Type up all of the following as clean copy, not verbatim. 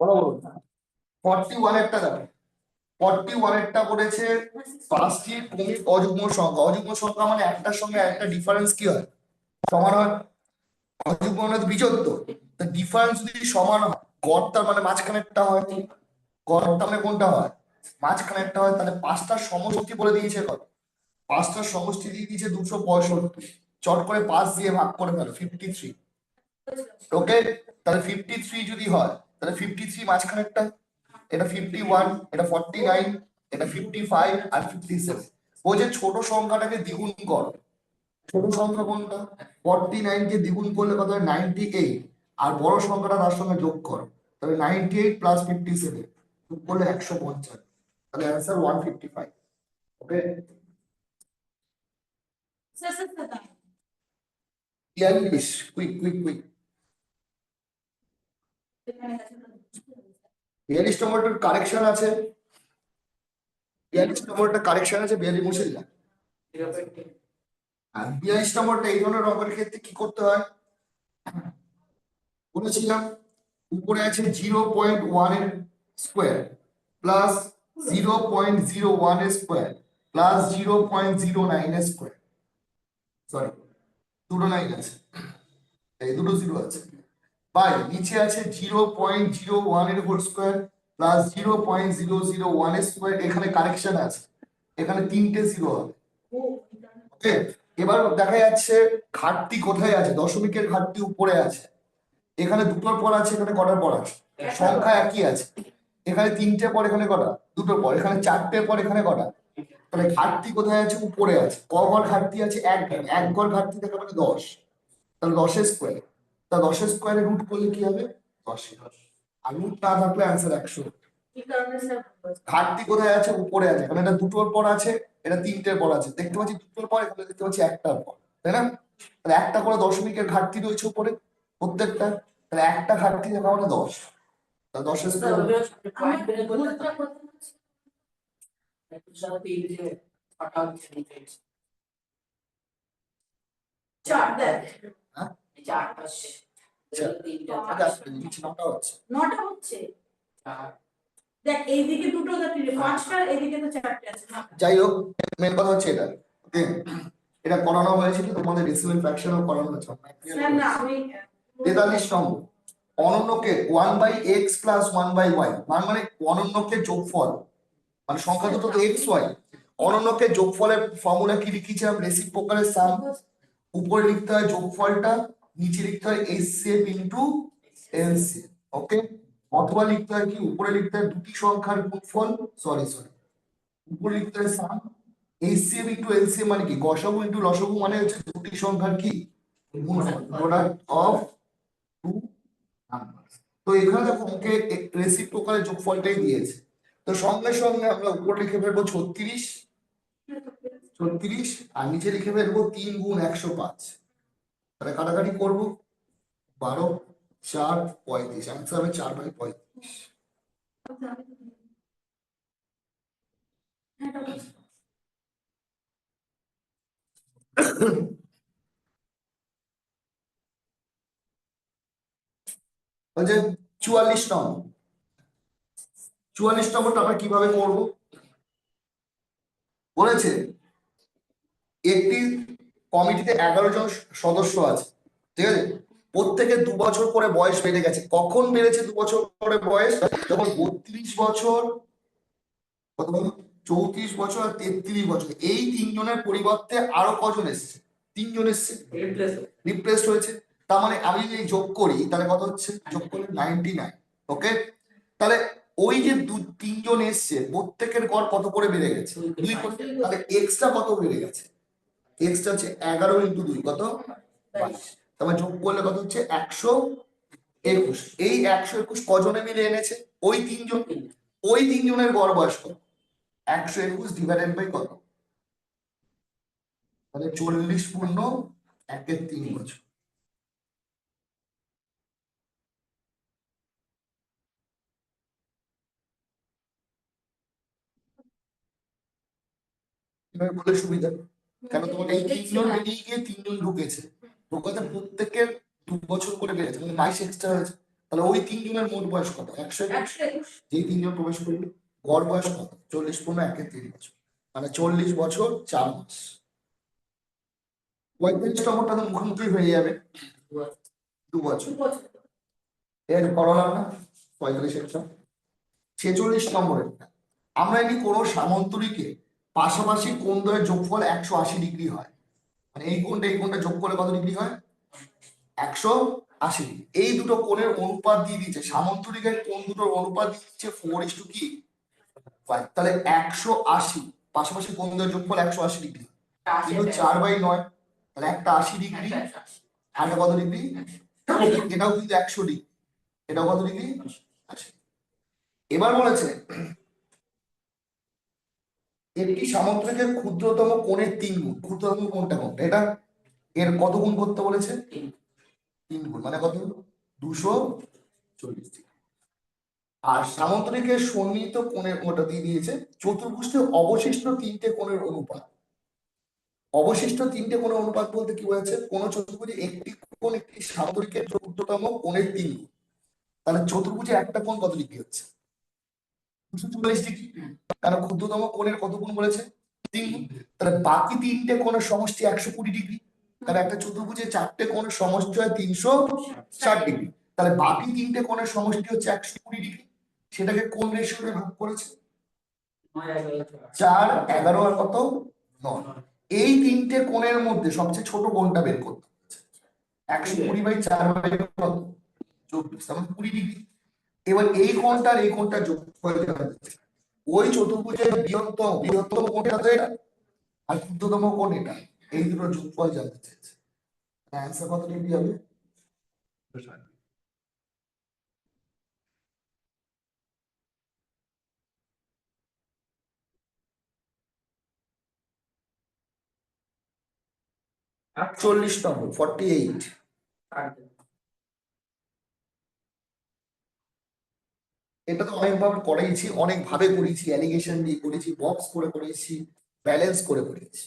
বলো বলো 41 এরটা দেখো 41 এরটা করেছে 5টি ক্রমিক অযুগ্ম সংখ্যা। অযুগ্ম সংখ্যা মানে একটার সঙ্গে একটা ডিফারেন্স কি হয়, সমান হয়। অযুগ্ম মানে তো বিজোড়, তো ডিফারেন্স যদি সমান হয়, গড় তার মানে মাঝখানেরটা হয়, গড় তার মানে কোনটা হয়, মাঝখানেরটা হয়। তাহলে পাঁচটার সমষ্টি বলে দিয়েছে কত, পাঁচটার সমষ্টি দিয়ে দিয়েছে 265। চট করে 5 দিয়ে ভাগ করে ফেলো 53। ওকে, তাহলে 53 যদি হয় তাহলে 53 মাঝখানেরটা, এটা 51, এটা 49, এটা 55 আর 57। ও যে ছোট সংখ্যাটাকে দ্বিগুণ করো, ছোট সংখ্যা কোনটা, 49 কে দ্বিগুণ করলে কত হয় 98, আর বড় সংখ্যাটা তার সঙ্গে যোগ করো, তাহলে 98 প্লাস 57 যোগ করলে 150, তাহলে অ্যান্সার 155। ওকে, 42, কুইক কুইক কুইক। 42 নম্বরটার কারেকশন আছে, 42 নম্বরটা কারেকশন আছে, 42 মুছে দিলাম। আর 42 নম্বরটা এই ধরনের অঙ্কের ক্ষেত্রে কি করতে হয় বলেছিলাম, উপরে আছে 0.1 এর স্কোয়ার প্লাস 0.01 এর স্কোয়ার প্লাস 0.09 এর স্কোয়ার, সরি দুটো লাইন আছে, এই দুটো জিরো আছে, বাই নিচে আছে 0.01 এর হোল স্কোয়ার প্লাস 0.001 এর স্কোয়ার। এখানে কারেকশন আছে, এখানে তিনটে জিরো হবে। ওকে, এবার দেখা যাচ্ছে ঘাটতি কোথায় আছে, দশমিকের ঘাটতি উপরে আছে, এখানে দুটোর পর আছে, এখানে কটার পর আছে, সংখ্যা একই আছে, এখানে তিনটে পর, এখানে কটা, দুটোর পর, এখানে চারটে পর, এখানে কটা, তাহলে ঘাটতি কোথায় আছে, উপরে আছে। ক ঘর ঘাটতি আছে, এক ঘর ঘাটতি থাকে মানে 10, তাহলে 10 স্কোয়ার, তা 10 স্কোয়ারে রুট করলে কি হবে 10, আর রুট না থাকলে অ্যান্সার 100। ঘাটতি কোথায় আছে, উপরে আছে, কারণ এটা দুটোর পর আছে, এটা তিনটের পর আছে, দেখতে পাচ্ছি দুটোর পর, এখানে দেখতে পাচ্ছি একটার পর, তাই না, তাহলে একটা করে দশমিকের ঘাটতি রয়েছে উপরে প্রত্যেকটা, তাহলে একটা ঘাটতি থাকা মানে 10, তাহলে 10 স্কোয়ার নটা হচ্ছে, নটা হচ্ছে, দেখ এইদিকে দুটো পাঁচটা, এইদিকে তো চারটে আছে। যাই হোক, মেন কথা হচ্ছে এটা, এটা করানো হয়েছিল তোমাদের ডেসিমেল ফ্র্যাকশনও করানো হয়েছে। স্যার না আমি 43 নম্বর, অনন্যকে 1/x প্লাস 1/y, মানে অনন্যকে যোগফল, মানে সংখ্যা দুটো তো x y, অনন্যকে যোগফলের ফর্মুলা কি লিখেছিলাম, রেসিপ্রোকালের সাম, উপরে লিখতে হয় যোগফলটা, নিচে লিখতে হয় HCF ইনটু LCM। ওকে, অথবা লিখতে হয় কি, উপরে লিখতে হয় দুটি সংখ্যার গুণফল, সরি উপরে লিখতে হয় সাম, HCF ইনটু LCM মানে কি, গসাগু ইনটু লসাগু মানে হচ্ছে দুটি সংখ্যার কি গুণফল, প্রোডাক্ট অফ টু নাম্বারস। তো এখানে দেখো অঙ্কে রেসিপ্রোকালের যোগফলটাই দিয়েছে, তো সঙ্গে সঙ্গে আমরা উপরে লিখে ফেলবো 36, আর নিচে লিখে ফেলবো 3 গুণ 105, তাহলে কাটাকাটি করবো 12 4 35, आंसर হবে 4/35। বলছে 44 নম্বর, 44 নম্বরটা আমরা কিভাবে করব বলেছে, একটি কমিটিতে 11 জন সদস্য আছে, ঠিক আছে, প্রত্যেকে 2 বছর করে বয়স বেড়ে গেছে। কখন বেড়েছে 2 বছর করে বয়স, যখন 32 বছর, কত বলো, 34 বছর আর 33 বছর, এই তিনজনের পরিবর্তে আরো কজন এসছে, তিনজন এসছে, রিপ্লেস হয়েছে। তার মানে আমি যদি যোগ করি তাহলে কত হচ্ছে, যোগ করলে 99। ওকে, তাহলে ওই যে তিনজন এসছে প্রত্যেকের গড় কত করে বেড়ে গেছে, 2 করে, তাহলে এক্সট্রা কত বেড়ে গেছে, এক্সট্রা হচ্ছে 11 ইন্টু 2 কত 22, তারপর যোগ করলে কত হচ্ছে 121। এই 121 কজনে মিলে এনেছে, ওই তিনজন, ওই তিনজনের গড় বয়স কত, 121 ডিভাইডেড বাই কত, তাহলে 40 পূর্ণ 1/3 বছর। এভাবে বলে সুবিধা, কেন তোমার এই তিনজন বেরিয়ে গিয়ে তিনজন ঢুকেছে, ঢোকাতে প্রত্যেকের 2 বছর করে বেড়েছে, মানে 22 এক্সট্রা হয়েছে, তাহলে ওই তিনজনের মোট বয়স কত? 121। যেই তিনজন প্রবেশ করবে গড় বয়স কত? 40 × 1 = 3 বছর, মানে 40 বছর 4 মাস। 45 নম্বরটা তো মুখোমুখি হয়ে যাবে, 2 বছর। এর করলাম না 45 46 নম্বরের আমরা এটি কোনো সামান্তরিকে পাশাপাশি কোণ দ্বয়ের যোগফল 180 ডিগ্রি হয়, মানে এই কোণটা যোগ করলে কত ডিগ্রি হয়? 180 ডিগ্রি। এই দুটো কোণের অনুপাত দিয়ে দিচ্ছে, সামান্তরিকের কোণ দুটোর অনুপাত দিয়ে দিচ্ছে 4 কি 5। তাহলে 180 পাশাপাশি কোণ দ্বয়ের যোগফল 180 ডিগ্রি, কিন্তু 4/9, তাহলে একটা 80 ডিগ্রি আর একটা কত ডিগ্রি? এটাও কিন্তু 100 ডিগ্রি, এটাও কত ডিগ্রি? 80। এবার বলেছে একটি সামান্তরিকের ক্ষুদ্রতম কোণের 3 গুণ। ক্ষুদ্রতম কোণটা কোনটা? এটা এর কত গুণ করতে বলেছে? 3 গুণ, মানে কত? 240 ডিগ্রি। আর সামান্তরিকের সন্নিহিত কোণের ওটা দিয়ে দিয়েছে চতুর্ভুজের অবশিষ্ট 3টে কোণের অনুপাত। অবশিষ্ট 3টে কোণের অনুপাত বলতে কি বোঝাচ্ছে? কোন চতুর্ভুজে একটি কোণ একটি সামান্তরিকের ক্ষুদ্রতম কোণের 3 গুণ। তাহলে চতুর্ভুজে একটা কোণ কত ডিগ্রি হচ্ছে? 240 ডিগ্রি। কারণ ক্ষুদ্রতম কোণের কত গুণ বলেছে? 3 গুণ। তাহলে বাকি 3টে কোণের সমষ্টি 120 ডিগ্রি। তাহলে একটা চতুর্ভুজে 4টে কোণের সমষ্টি হয় 360 ডিগ্রি। তাহলে বাকি 3টে কোণের সমষ্টি হচ্ছে 120 ডিগ্রি। সেটাকে কোণ রেশিওতে ভাগ করেছে 4, 11 আর কত 9। এই 3টে কোণের মধ্যে সবচেয়ে ছোট কোণটা বের করতে হচ্ছে। 120/4 24, তার মানে 20 ডিগ্রি। এবার এই কোণটা আর এই কোণটা যোগ করে দেওয়া যাচ্ছে। ওই চতুর্ভুজের বৃহত্তম কোণটা তো এটা, আর ক্ষুদ্রতম কোণ এটা, এই দুটো যোগফল জানতে চেয়েছে। অ্যান্সার কত ডিগ্রি হবে? 48 নম্বর 48। এটা তো অনেকভাবে করেছি, অনেকভাবে করেছি, অ্যালিগেশন দিয়ে করেছি, বক্স করে করেছি, ব্যালেন্স করে করেছি,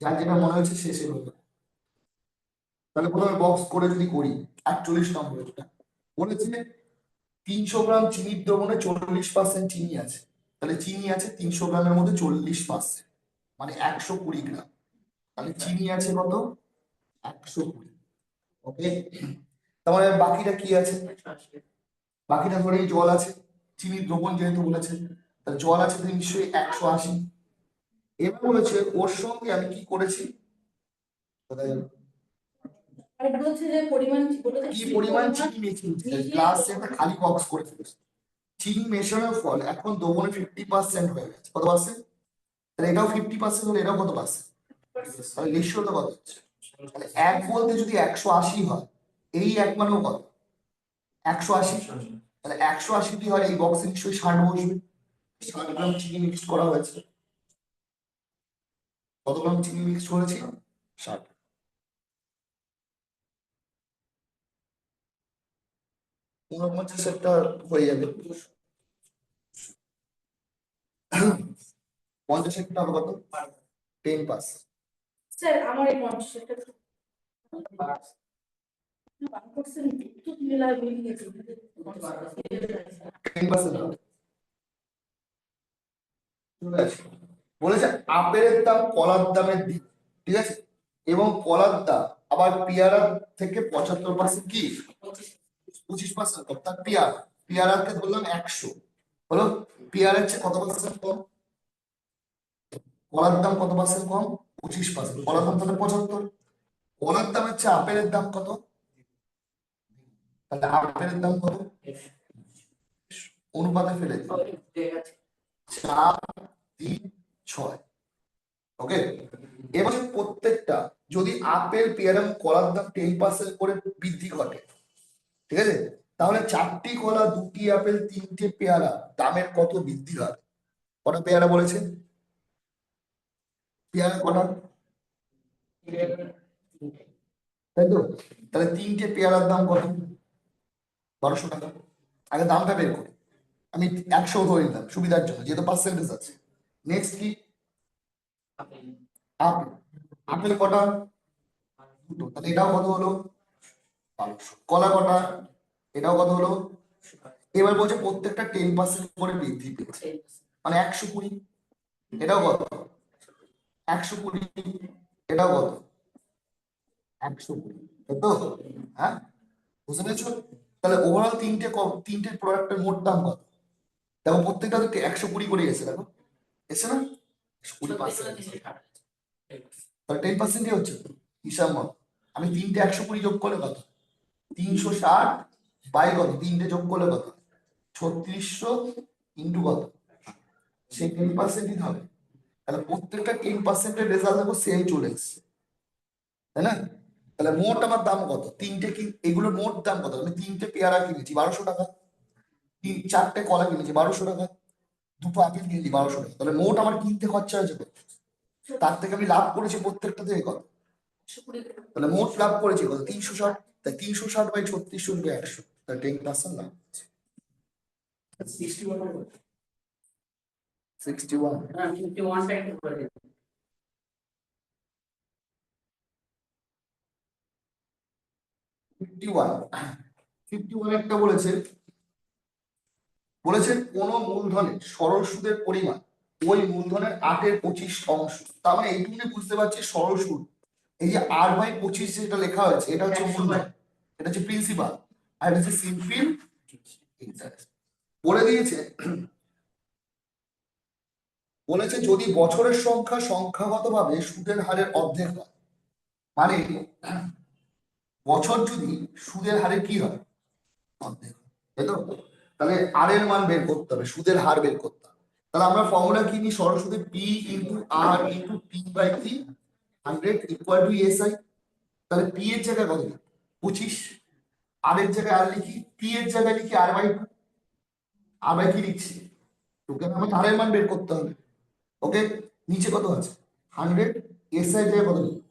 যার যেটা মনে হচ্ছে শেষে হলো। তাহলে প্রথমে বক্স করে যদি করি 48 নম্বর এটা বলেছে 300 গ্রাম চিনির দ্রবণে 40% চিনি আছে। তাহলে চিনি আছে 300 গ্রামের মধ্যে 40%, মানে 120 গ্রাম। তাহলে চিনি আছে কত? 120। ওকে, তাহলে বাকিটা কি আছে? বাকিটা ধরে জল আছে, চিনির দ্রবণ যেহেতু বলেছে, তাহলে জল আছে তো নিশ্চয়ই 180। এবার বলেছে ওর সঙ্গে আমি কি করেছি? আর বলছে যে পরিমাণ বলেছে কি পরিমাণ চিনি মেশিয়েছি, গ্লাসে একটা খালি বক্স করে ফেলেছি। চিনি মেশানোর ফল এখন দ্রবণে 50% হয়ে গেছে। কত পার্সেন্ট? তাহলে এটাও 50% হলে এটাও কত পার্সেন্ট? তাহলে রেশিওটা কত হচ্ছে? তাহলে এক বলতে যদি 180 হয়, এই এক মানেও কত? 180। তাহলে 180 দিয়ে হয় এই বক্সে নিশ্চয়ই 60 বসবে। 60 গ্রাম চিনি মিক্স করা হয়েছে। কত গ্রাম চিনি মিক্স করেছি? 60। 49 একটা হয়ে যাবে। 50 একটা হবে কত? 10%। স্যার আমার এই 50টা তো মিলা মিলিয়ে 10% হবে। চলে আসে। বলেছে আপেলের দাম কলার দামের দিক, ঠিক আছে, এবং কলার দাম আবার পেয়ারার থেকে 75% কি 25%, অর্থাৎ পেয়ারাকে ধরলাম 100, হলো পেয়ারার চেয়ে কত পার্সেন্ট কম? কলার দাম কত পার্সেন্ট কম? 25%। কলার দাম তাহলে 75। কলার দামের চেয়ে আপেলের দাম কত? তাহলে আপেলের দাম কত? অনুপাতে ফেলে দিই 4, 3, 6। ওকে, এবার প্রত্যেকটা যদি আপেল পেয়ারা এবং কলার দাম 10% করে বৃদ্ধি ঘটে, ঠিক আছে, তাহলে 4টি কলা, 2টি আপেল, 3টে পেয়ারা দামের কত বৃদ্ধি হয়? কটা পেয়ারা বলেছে? পেয়ারা কটা? তাই তো, তাহলে 3টে পেয়ারার দাম কত? 1200 টাকা। আগে দামটা বের করি, আমি 100 ধরে নিলাম সুবিধার জন্য, যেহেতু পার্সেন্টেজ আছে। নেক্সট কি? আপেল। আপেল কটা? দুটো, তাহলে এটাও কত হলো? 1200। কলা কটা? এটাও কত হলো? এবার বলছে প্রত্যেকটা 10% করে বৃদ্ধি পেয়েছে, মানে 120। এটাও কত? 120। এটাও কত? 120, তাই তো? হ্যাঁ, বুঝতে পেরেছো? তাহলে ওভারঅল তিনটে প্রোডাক্টের মোট দাম কত? দেখো প্রত্যেকটা তো 120 করে এসে, দেখো এসে না 20%, তাহলে 10%ই হচ্ছে তো হিসাব মতো। আমি তিনটে 120 যোগ করলে কত? 360 বাই কত? তিনটে যোগ করলে কত? 3600 ইন্টু কত? সেই 10%ই হবে। তাহলে প্রত্যেকটা 10%-এর রেজাল্ট দেখো সেম চলে এসছে, তাই না? তাহলে মোট আমার দাম কত? তিনটে কি এগুলোর মোট দাম কত? আমি তিনটে পেয়ারা কিনেছি 1200 টাকা, চারটে কলা কিনেছি 1200 টাকা, দুটো আপেল কিনেছি 1200 টাকা। তাহলে মোট আমার কিনতে খরচা হয়েছে কত? তার থেকে আমি লাভ করেছি প্রত্যেকটা থেকে কত? তাহলে মোট লাভ করেছি কত? 360। তাই 360 বাই 3600 বাই 100, তাহলে 10% লাভ। 61। হ্যাঁ 51 টা একটু করে দিন। 51 একটা বলেছে, কোন মূলধনের সরল সুদের পরিমাণ ওই মূলধনের 8/25 তার মানে এইটুকুনি বুঝতে পারছি সরল সুদ। এই যে 8/25 যেটা লেখা হয়েছে এটা হচ্ছে মূলধন, এটা হচ্ছে প্রিন্সিপাল, আর এটা হচ্ছে সিম্পল ইন্টারেস্ট। বলে দিয়েছে, বলেছে যদি বছরের সংখ্যা সংখ্যাগতভাবে সুদের হারের অর্ধেক হয়, মানে বছর যদি সুদের হারে কি হয়? অর্ধেক হয়, তাই তো? তাহলে আর এর মান বের করতে হবে, সুদের হার বের করতে হবে। তাহলে আমরা ফর্মুলা কি নিই? সরল সুদের P into R into T by T 100 equal to SI. তাহলে পি এর জায়গায় কত লিখি? 25। আর এর জায়গায় আর লিখি, পি এর জায়গায় লিখি আর বাই 2। আর বাই কি লিখছি? তোকে আমাকে আর এর মান বের করতে হবে। ওকে, নিচে কত আছে? 100, এসআই এর জায়গায় কত লিখি?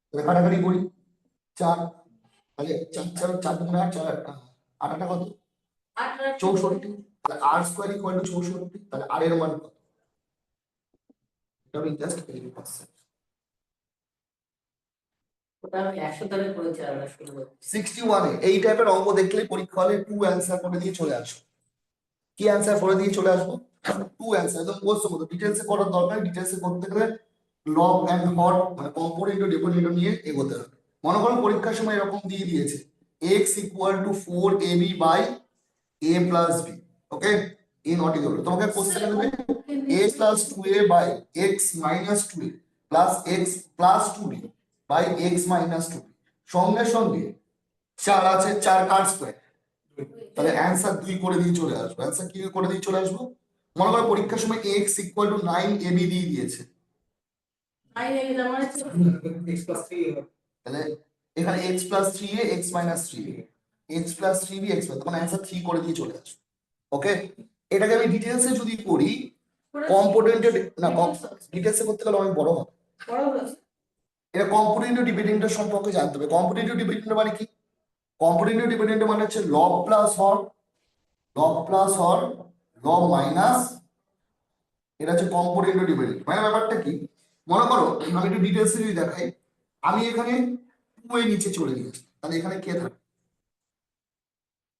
তাহলে কাটাকাটি করি, 4। তাহলে 4 4 4 4 8 কত? 64। তাহলে আর স্কোয়ার ইকুয়াল টু 64। তাহলে আর এর মান কত? এটা আমি জাস্ট 8%। ওটা আমি 100 ধরে করেছি আর 61 এ এই টাইপের অঙ্ক দেখলে পরীক্ষা হলে 2 অ্যান্সার করে দিয়ে চলে আসো। কি অ্যান্সার করে দিয়ে চলে আসবো? 2 অ্যান্সার, একদম কোর্স মতো ডিটেইলসে করার দরকার। ডিটেইলসে করতে গেলে লগ এন্ড হর মানে কম্পোনেন্ট ও ডিপোনেন্ট নিয়ে এগোতে হবে। মনে করো পরীক্ষার সময় এরকম দিয়ে দিয়েছে x equal to 4ab by a plus b। Okay, a not equal to, তোমাকে কোশ্চেনে দেবে a plus 2a by x minus 2a plus x plus 2b by x minus 2b। সঙ্গে সঙ্গে 4 আছে, 4 কাট স্কয়ার, তাহলে অ্যান্সার 2 করে দিয়ে চলে আসবো। অ্যান্সার কি করে দিয়ে চলে আসবো? মনে করো পরীক্ষার সময় x ইকুয়াল টু 9ab দিয়ে দিয়েছে, তাহলে এখানে x plus 3a x minus 3a x plus 3b x, তখন অ্যান্সার 3 করে দিয়ে চলে আসবে। ওকে, এটাকে আমি ডিটেইলসে যদি করি কম্পোনেন্ট না, ডিটেইলসে করতে গেলে অনেক বড় হবে। এটা কম্পোনেন্ট ডিপেন্ডেন্টের সম্পর্কে জানতে হবে। কম্পোনেন্ট ডিপেন্ডেন্ট মানে কি? কম্পোনেন্ট ডিপেন্ডেন্ট মানে হচ্ছে লব প্লাস হর, লব প্লাস হর, লব মাইনাস, এটা হচ্ছে কম্পোনেন্ট ডিপেন্ডেন্ট। মানে ব্যাপারটা কি? মনে করো আমি একটু ডিটেইলসে যদি দেখাই, আমি এখানে 2 এর নিচে চলে গিয়েছি, তাহলে এখানে কে থাকবে?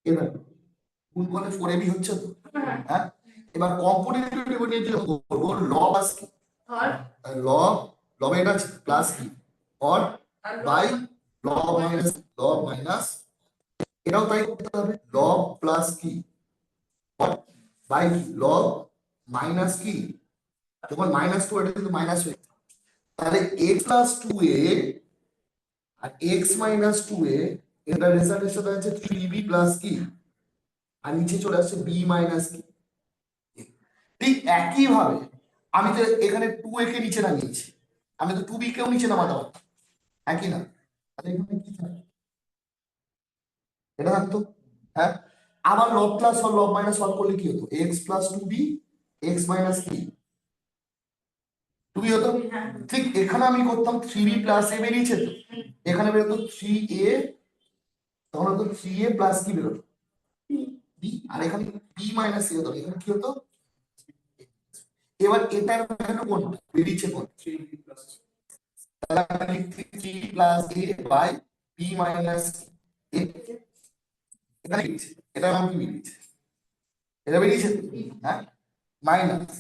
কে থাকবে? গুণ করলে 4ab হচ্ছে তো, হ্যাঁ? এবার কম্পোনেন্ট ডিপেন্ডেন্ট যে করব, লব আস কি? লব, লব এটা প্লাস কি? হর বাই লব মাইনাস, লব মাইনাস, এটাও তাই করতে হবে, লব প্লাস কি? বাই কি? লব মাইনাস কি? যখন মাইনাস 2 এটা কিন্তু মাইনাস হয়ে, তাহলে x প্লাস 2a আর x মাইনাস 2a এটা রেজাল্ট এসে দাঁড়াচ্ছে 3b প্লাস কি, আর নিচে চলে আসছে b মাইনাস কি। ঠিক একই ভাবে আমি তো এখানে 2a কে নিচে নামিয়েছি, আমি তো 2b কেও নিচে নামাতে পারতাম, একই না? তাহলে এখানে কি থাকে? এটা থাকতো, হ্যাঁ। আবার লব প্লাস হল, লব মাইনাস হল করলে কি হতো? x plus 2b x minus কি, 2b হতো। ঠিক এখানে আমি করতাম 3b প্লাস a বেরিয়েছে তো, এখানে বেরোতো 3a, তখন হতো 3a প্লাস কি বেরোতো? b। আর এখানে b মাইনাস a হতো, এখানে কি হতো? এবার এটার ভ্যালু কোনটা বেরিয়েছে? কোন 3b প্লাস, তাহলে আমি লিখছি 3 plus a by b minus a। এখানে বেরিয়েছে, এটার নাম কি বেরিয়েছে? এটা বেরিয়েছে তো? হ্যাঁ, মাইনাস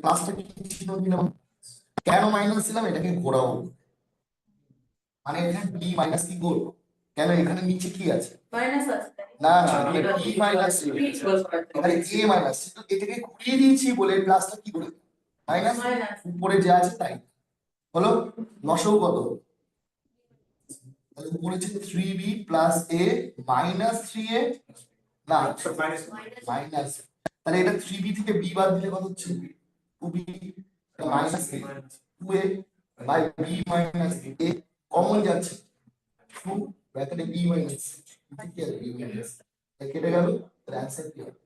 প্লাসটা কি ছিল দিলাম, কেন মাইনাস দিলাম এটাকে ঘোরাবো, মানে এখানে বি মাইনাস কি করবো, কেন এখানে নিচে কি আছে, মাইনাস আছে তাই? না না বি মাইনাস, এখানে এ মাইনাস, এটাকে ঘুরিয়ে দিয়েছি বলে প্লাসটা কি করে মাইনাস, মাইনাস উপরে যা আছে তাই হলো। লসও কত, তাহলে উপরে ছিল 3b plus a minus 3a, না মাইনাস, তাহলে এটা 3b থেকে b বাদ দিলে কত হচ্ছে 2b minus 2a by b minus a, common যাচ্ছে 2 ব্র্যাকেটে b মাইনাস কি আছে, b মাইনাস কেটে গেল, অ্যানসার কি হবে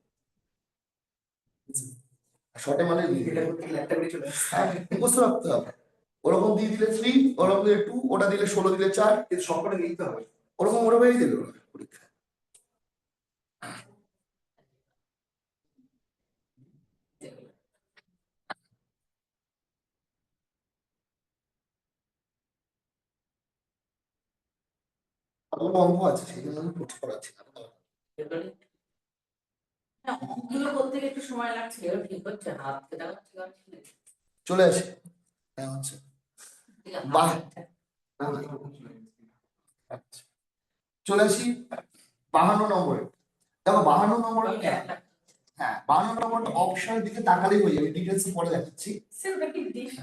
শর্টে মানে এটা করতে গেলে একটা করে চলে আসে, হ্যাঁ মুখস্থ রাখতে হবে, ওরকম দিয়ে দিলে 3, ওরকম দিলে 2, ওটা দিলে 16 দিলে 4, কিন্তু সবকটা নিতে হবে ওরকম ওরকমই দিল পরীক্ষা। আরো অঙ্ক আছে সেই জন্য আমি প্রশ্ন করাচ্ছি না। না, ওগুলো করতে গিয়ে একটু সময় লাগছে। ঠিক হচ্ছে হাত থেকে চলে আসে, হ্যাঁ আচ্ছা বাহ, আচ্ছা চলে আসি 52 নম্বরে, দেখো 52 নম্বর, হ্যাঁ 52 নম্বরটা অপশনের দিকে তাকালেই হয়ে যাবে, ডিটেলস পরে দেখাচ্ছি। সেটা কি দিস?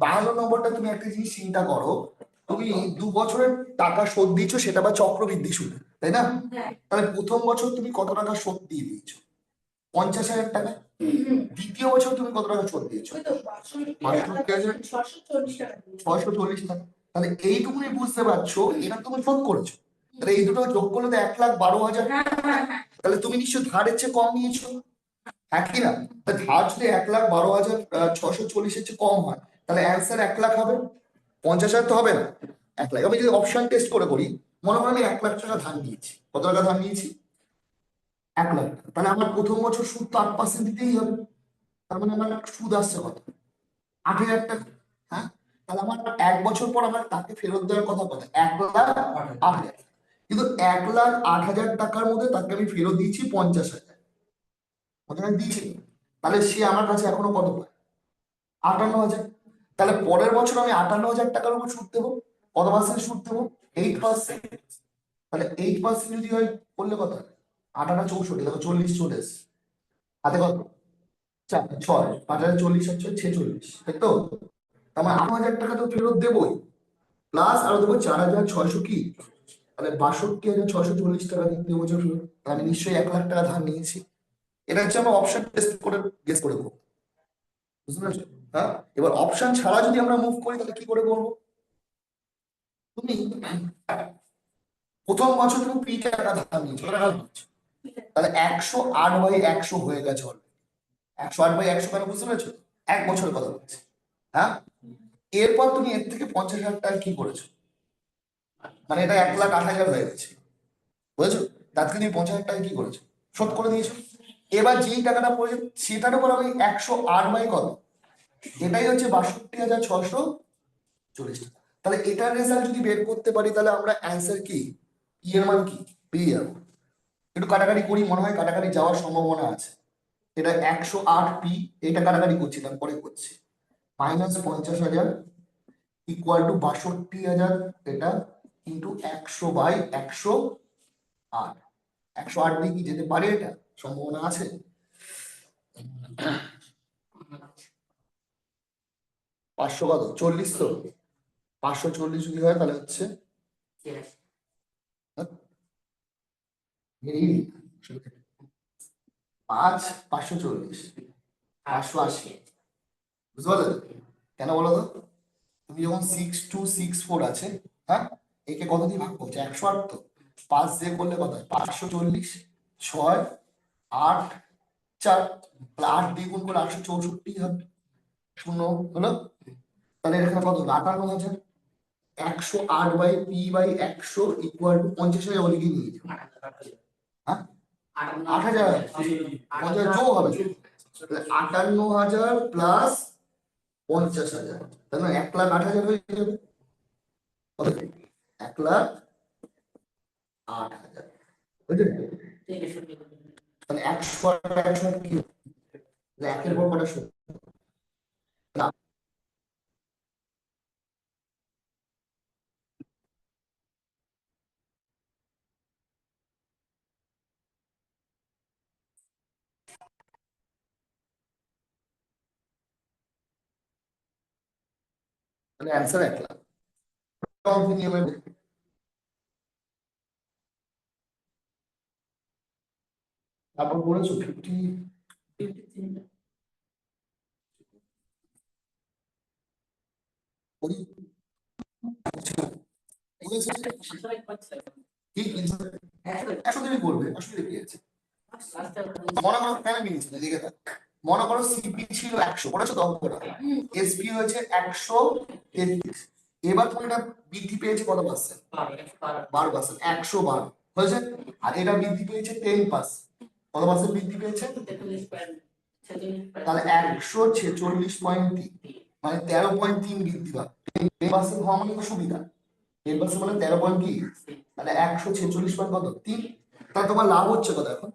52 নম্বরটা তুমি একটা জিনিস চিন্তা করো, তুমি 2 বছরের টাকা শোধ দিয়েছো সেটা বা চক্রবৃদ্ধি সুদে, তাই না? হ্যাঁ। তাহলে প্রথম বছর তুমি কত টাকা শোধ দিয়ে দিয়েছো, 50,000 টাকা, দ্বিতীয় বছর তুমি কত টাকা শোধ দিয়েছো, ওই তো 640 টাকা। 640 টাকা, তাহলে এইটুকুনি বুঝতে পারছো এটা তুমি শোধ করেছো, তাহলে এই দুটো যোগ করলে তো 1,12,000, হ্যাঁ হ্যাঁ হ্যাঁ। তাহলে তুমি নিশ্চয় ধারের চেয়ে কম নিয়েছো, হ্যাঁ কি না? তা ধার যদি 1,12,640 চেয়ে কম হয় তাহলে অ্যান্সার 1,00,000 হবে, 50,000 তো হবে না, 1,00,000। আমি যদি অপশন টেস্ট করে করি, মনে করো আমি 1,00,000 টাকা ধার নিয়েছি, কত টাকা ধার নিয়েছি 1,00,000 টাকা, তাহলে আমার প্রথম বছর সুদ তো 8% দিতেই হবে, তার মানে আমার একটা সুদ আসছে কত 8,000 টাকা, হ্যাঁ তাহলে আমার 1 বছর পর আমার তাকে ফেরত দেওয়ার কথা কত 1,08,000, কিন্তু 1,08,000 টাকার মধ্যে তাকে আমি ফেরত দিয়েছি 50,000, ওখানে দিয়েছি, তাহলে সে আমার কাছে এখনো কত পায় 58,000, তাহলে পরের বছর আমি 58,000 টাকার উপর সুদ দেবো, কত পার্সেন্ট সুদ দেবো 8%, তাহলে 8% যদি হয় করলে কত হয় 8×8 = 64, দেখো 40 চলে এসছে হাতে, কত 4 6 5,040 হচ্ছে 46, তাই তো? আমার 8,000 টাকা তো ফেরত দেবোই, প্লাস আরো দেবো 4,600 কি, তাহলে 62,640 টাকা দ্বিতীয় বছর ফেরত, তাহলে আমি নিশ্চয়ই 1,00,000 টাকা ধার নিয়েছি, এটা হচ্ছে আমরা অপশন টেস্ট করে গেস করে দেবো, বুঝতে পেরেছো? হ্যাঁ, এবার অপশন ছাড়া যদি আমরা মুভ করি তাহলে কি করে করবো, তুমি প্রথম বছর তুমি পি টাকা ধার নিয়েছো, কত টাকা নিয়েছো? তাহলে 108/100 হয়ে গেছে অলরেডি, 108/100 কেন বুঝতে পেরেছো, 1 বছরের কথা বলছি, হ্যাঁ এরপর তুমি এর থেকে 50,000 টাকা কি করেছো, মানে এটা 1,08,000 হয়ে গেছে, বুঝেছো? তার থেকে তুমি 50,000 টাকা কি করেছো, শোধ করে দিয়েছো, এবার যেই টাকাটা পড়েছে সেটার উপর আমি 108 কত, এটাই হচ্ছে 62,640 টাকা, তাহলে এটার রেজাল্ট যদি বের করতে পারি তাহলে আমরা অ্যান্সার কি পি এর মান কি পেয়ে যাবো, একটু কাটাকাটি করি, মনে হয় কাটাকাটি যাওয়ার সম্ভাবনা আছে, এটা 108p, এটা কাটাকাটি করছিলাম পরে করছি, -50,000 ইকুয়াল টু 62,000, এটা কিন্তু 100/108, 108 দিয়ে কি যেতে পারে, এটা সম্ভাবনা আছে, 500 কত 40, তো 540 যদি হয় তাহলে হচ্ছে এই 540 580, বুঝতে পারলে? কেন বলো তো, তুমি যখন 6264 আছে, হ্যাঁ একে কত দিয়ে ভাগ করছো 108, তো 5 দিয়ে করলে কত হয় 540, 6 8 4, তাহলে 8 দিয়ে গুণ করলে 864 হবে, শূন্য হলো, তাহলে এখানে কত 58,000, 108/p/100 ইকুয়াল টু 50,000 বলে কি নিয়ে যাবো, হ্যাঁ 8,000, 50,000 যোগ হবে, 58,000 প্লাস 50,000, তাই না 1,08,000 হয়ে যাবে, 1,00,000 8,000 বুঝলেন? তাহলে 100 আর 100 কি হবে? তাহলে একের পর কটা শূন্য? তাহলে অ্যান্সার 1,00,000। নিয়মের তারপর বলেছো 50 ঠিক 100 দিনই করবে, অসুবিধা কি আছে? মনে করো কেন নিয়েছিল দেখে থাক। মনে করো সিপি ছিল 100, করেছো তো অঙ্কটা, এসপি হয়েছে 133। এবার তুমি এটা বৃদ্ধি পেয়েছে কত পার্সেন্ট? 12%, 112 হয়েছে। আর এটা বৃদ্ধি পেয়েছে 10%, কত পার্সেন্ট বৃদ্ধি পেয়েছে? তাহলে 146.3, মানে 13.3 বৃদ্ধি পাবে। 10% হওয়া মানে তো সুবিধা, 10% মানে 13 কি, তাহলে 146 কত 3। তাহলে তোমার লাভ হচ্ছে কত এখন?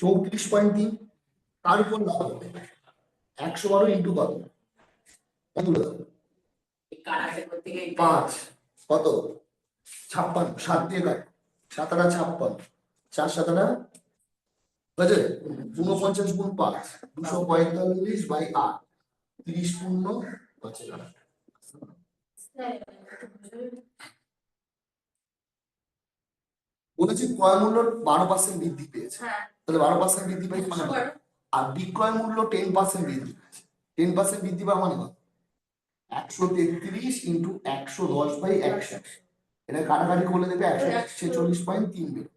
34.3। তার উপর লাভ হবে 112 ইন্টু কত, কতগুলো? 5 কত 56, 7 দিয়ে কাট, 7 আটা 56, 4 7 আটা বুঝলে 49 গুণ 5, 245/8, 30 পূর্ণ হচ্ছে বলেছি ক্রয় মূল্য 12% বৃদ্ধি পেয়েছে। তাহলে 12% বৃদ্ধি পেয়েছে মানে কত? আর বিক্রয় মূল্য 10% বৃদ্ধি পেয়েছে। 10% বৃদ্ধি পাওয়া মানে কত? 133 ইন্টু 110/100, এটা কাটাকাটি করলে দেবে 146.3 বেরোবে।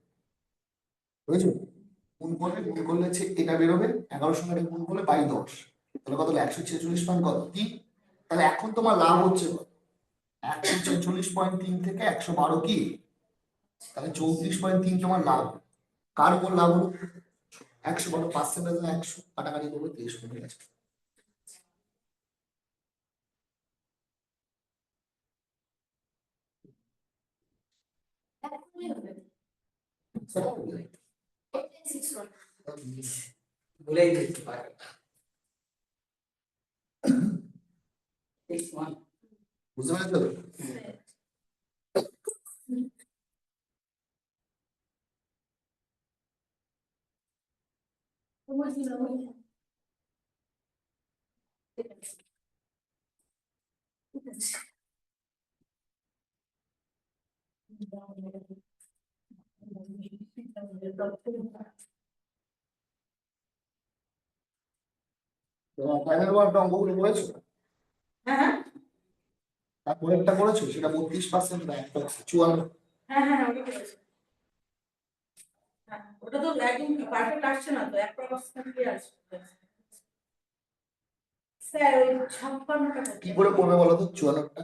বুঝেছো? গুণ করলে হচ্ছে এটা বেরোবে, 11 সঙ্গে এটা গুণ করলে 10, তাহলে কত হলো? 146 কত 3। তাহলে এখন তোমার লাভ হচ্ছে কত? 146.3 থেকে 112 কি, তাহলে 34.3 তোমার লাভ। কার উপর লাভ হলো? 112% 100 কাটাকাটি করবে 23 হয়ে গেছে। বলেই দিতে পারে। বুঝতে পেরেছো? তোমার ফাইনাল ওয়ার্ক অঙ্কগুলো করেছো? হ্যাঁ তারপরে একটা করেছো, সেটা 32% না 54। হ্যাঁ ওটা করেছি। হ্যাঁ, ওটা তো একদম পারফেক্ট আসছে না তো, 1% কি আসছে স্যার? ওই 56 টাকা কি করে করবে বলো তো 54টা?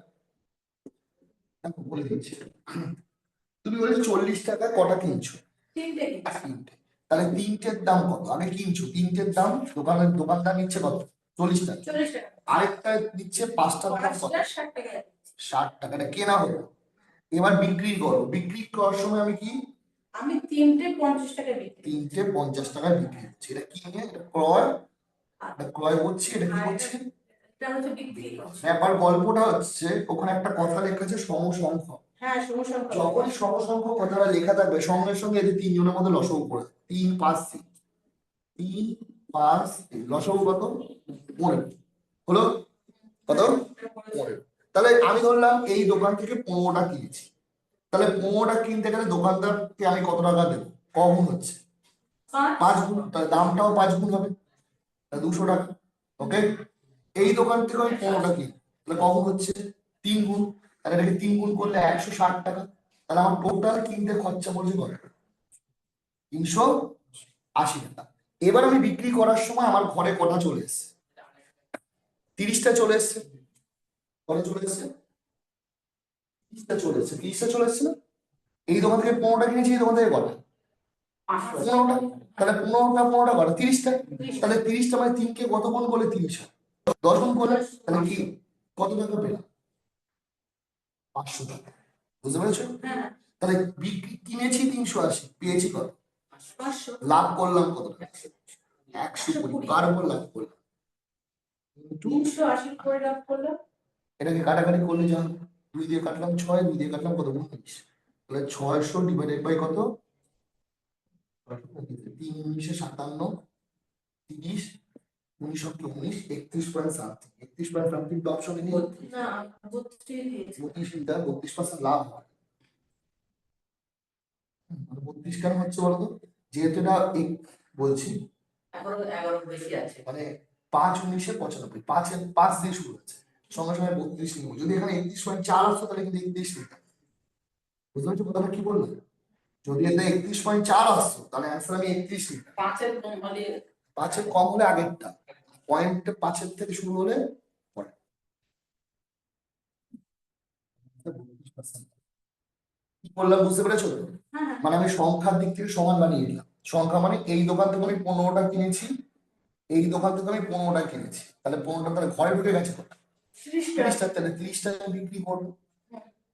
দেখো বলে দিচ্ছি। তুমি বলেছো 40 টাকা কটা কিনছো? তিনটে তিনটে। তাহলে তিনটের দাম কত? আগে কিনছো, তিনটের দাম দোকানদার নিচ্ছে কত? 40 টাকা। 40 টাকা। আরেকটা দিচ্ছে 5টার দাম কত? 60 টাকা। 60 টাকা। এটা কেনা হলো। এবার বিক্রি করো, বিক্রি করার সময় আমি কি, আমি তিনটে 50 টাকা বিক্রি। তিনটে 50 টাকায় বিক্রি করছি। এটা কিনে, এটা ক্রয়, এটা ক্রয় করছি, এটা কি করছি? এটা হচ্ছে বিক্রি করছি। ব্যাপার গল্পটা হচ্ছে ওখানে একটা কথা লেখা আছে সমসংখ্যক। হ্যাঁ সমস্যা। যখনই সমসংখ্যক কথাটা লেখা থাকবে সঙ্গে সঙ্গে এদের তিনজনের মধ্যে লসাগু করে 3 5 3, 3 5 3, লসাগু কত? 15 হলো। কত? 15। তাহলে আমি ধরলাম এই দোকান থেকে 15টা কিনেছি, তাহলে 15টা কিনতে গেলে দোকানদারকে আমি কত টাকা দেবো? কগুণ হচ্ছে? 5 গুণ। তাহলে দামটাও 5 গুণ হবে, 200 টাকা। ওকে, এই দোকান থেকে আমি 15টা কিনি, তাহলে কখন হচ্ছে? 3 গুণ। তাহলে এটাকে 3 গুণ করলে 160 টাকা। তাহলে আমার টোটাল কিনতে খরচা পড়ছে কত? 380 টাকা। এবার আমি বিক্রি করার সময় আমার ঘরে কটা চলে এসছে? 30টা চলে এসছে। কটা চলে এসছে? 30টা চলে এসছে। 30টা চলে এসছে না? এই দোকান থেকে 15টা কিনেছি, এই দোকান থেকে কটা? 15টা। তাহলে 15টা কটা? 30টা। তাহলে 30টা মানে 3কে কত গুণ করলে 30 হয়? 10 গুণ করলে। তাহলে কি কত টাকা পেলাম? 500 টাকা। বুঝতে পেরেছো? তাহলে কিনেছি 380, পেয়েছি কত? 500 লাভ করলাম কত? 120। কার উপর লাভ করলাম? 380 করে লাভ করলো। এটাকে কাটাকাটি করলে যা 2 দিয়ে কাটলাম 6, 2 দিয়ে কাটলাম কত? 19। তাহলে 600 ডিভাইডেড বাই কত? 3 19 57, 30, 19 19, 31.something, 31.something তো অপশনে নেই। না 32 দিয়েছে। 32% লাভ হয়। 32 কেন হচ্ছে বলতো? যেহেতু এটা বলছি এখনো 11 বেশি আছে। মানে 5 19 95, 5 দিয়ে শুরু হচ্ছে, সঙ্গে সঙ্গে 32 নিব। যদি এখানে 31.4 আসতো তাহলে কিন্তু 31 নিতাম। বুঝতে পারছো কথাটা কি বললাম? যদি এটা 31.4 আসতো তাহলে অ্যান্সার আমি 31 নিতাম। 5-এর কম হলে 5-এর কম হলে আগেরটা, পয়েন্ট 5-এর থেকে শুরু হলে পরে। কি বললাম বুঝতে পেরেছো? হ্যাঁ মানে আমি সংখ্যার দিক থেকে সমান বানিয়ে দিলাম। সংখ্যা মানে এই দোকান থেকে আমি 15টা কিনেছি, এই দোকান থেকে আমি 15টা কিনেছি, তাহলে 15টা তাহলে ঘরে ঢুকে গেছে কত? 30টা। 30টা, তাহলে 30টা বিক্রি করবো।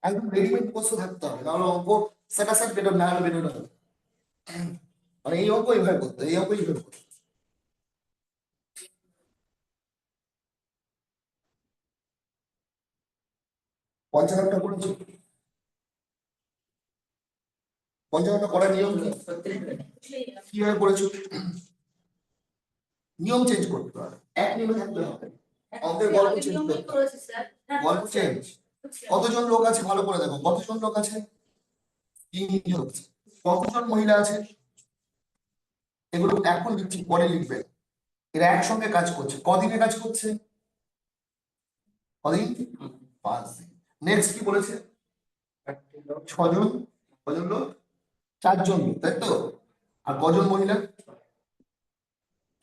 একদম রেডিমেড বস্তু থাকতে হবে, নাহলে অঙ্ক সেটা সেট বেরো না হলে বেরো না। মানে এই অঙ্ক এইভাবে করতে, এই অঙ্ক এইভাবে করতে। পঞ্চান্নটা করেছো? পঞ্চান্নটা করার নিয়ম কি? 36 কিভাবে করেছো? নিয়ম চেঞ্জ করতে হবে, এক নিয়মে থাকতে হবে। অঙ্কের গল্প চেঞ্জ করতে হবে। করেছে স্যার। গল্প চেঞ্জ। কতজন লোক আছে ভালো করে দেখো, কতজন লোক আছে? 3 জন। কতজন মহিলা আছে? এগুলো এখন লিখছি, পরে লিখবে। এরা একসঙ্গে কাজ করছে, কদিনে কাজ করছে? কদিন? 5 দিন। নেক্সট কি বলেছে? 6 জন। কজন লোক? 4 জন লোক, তাই তো? আর কজন মহিলা?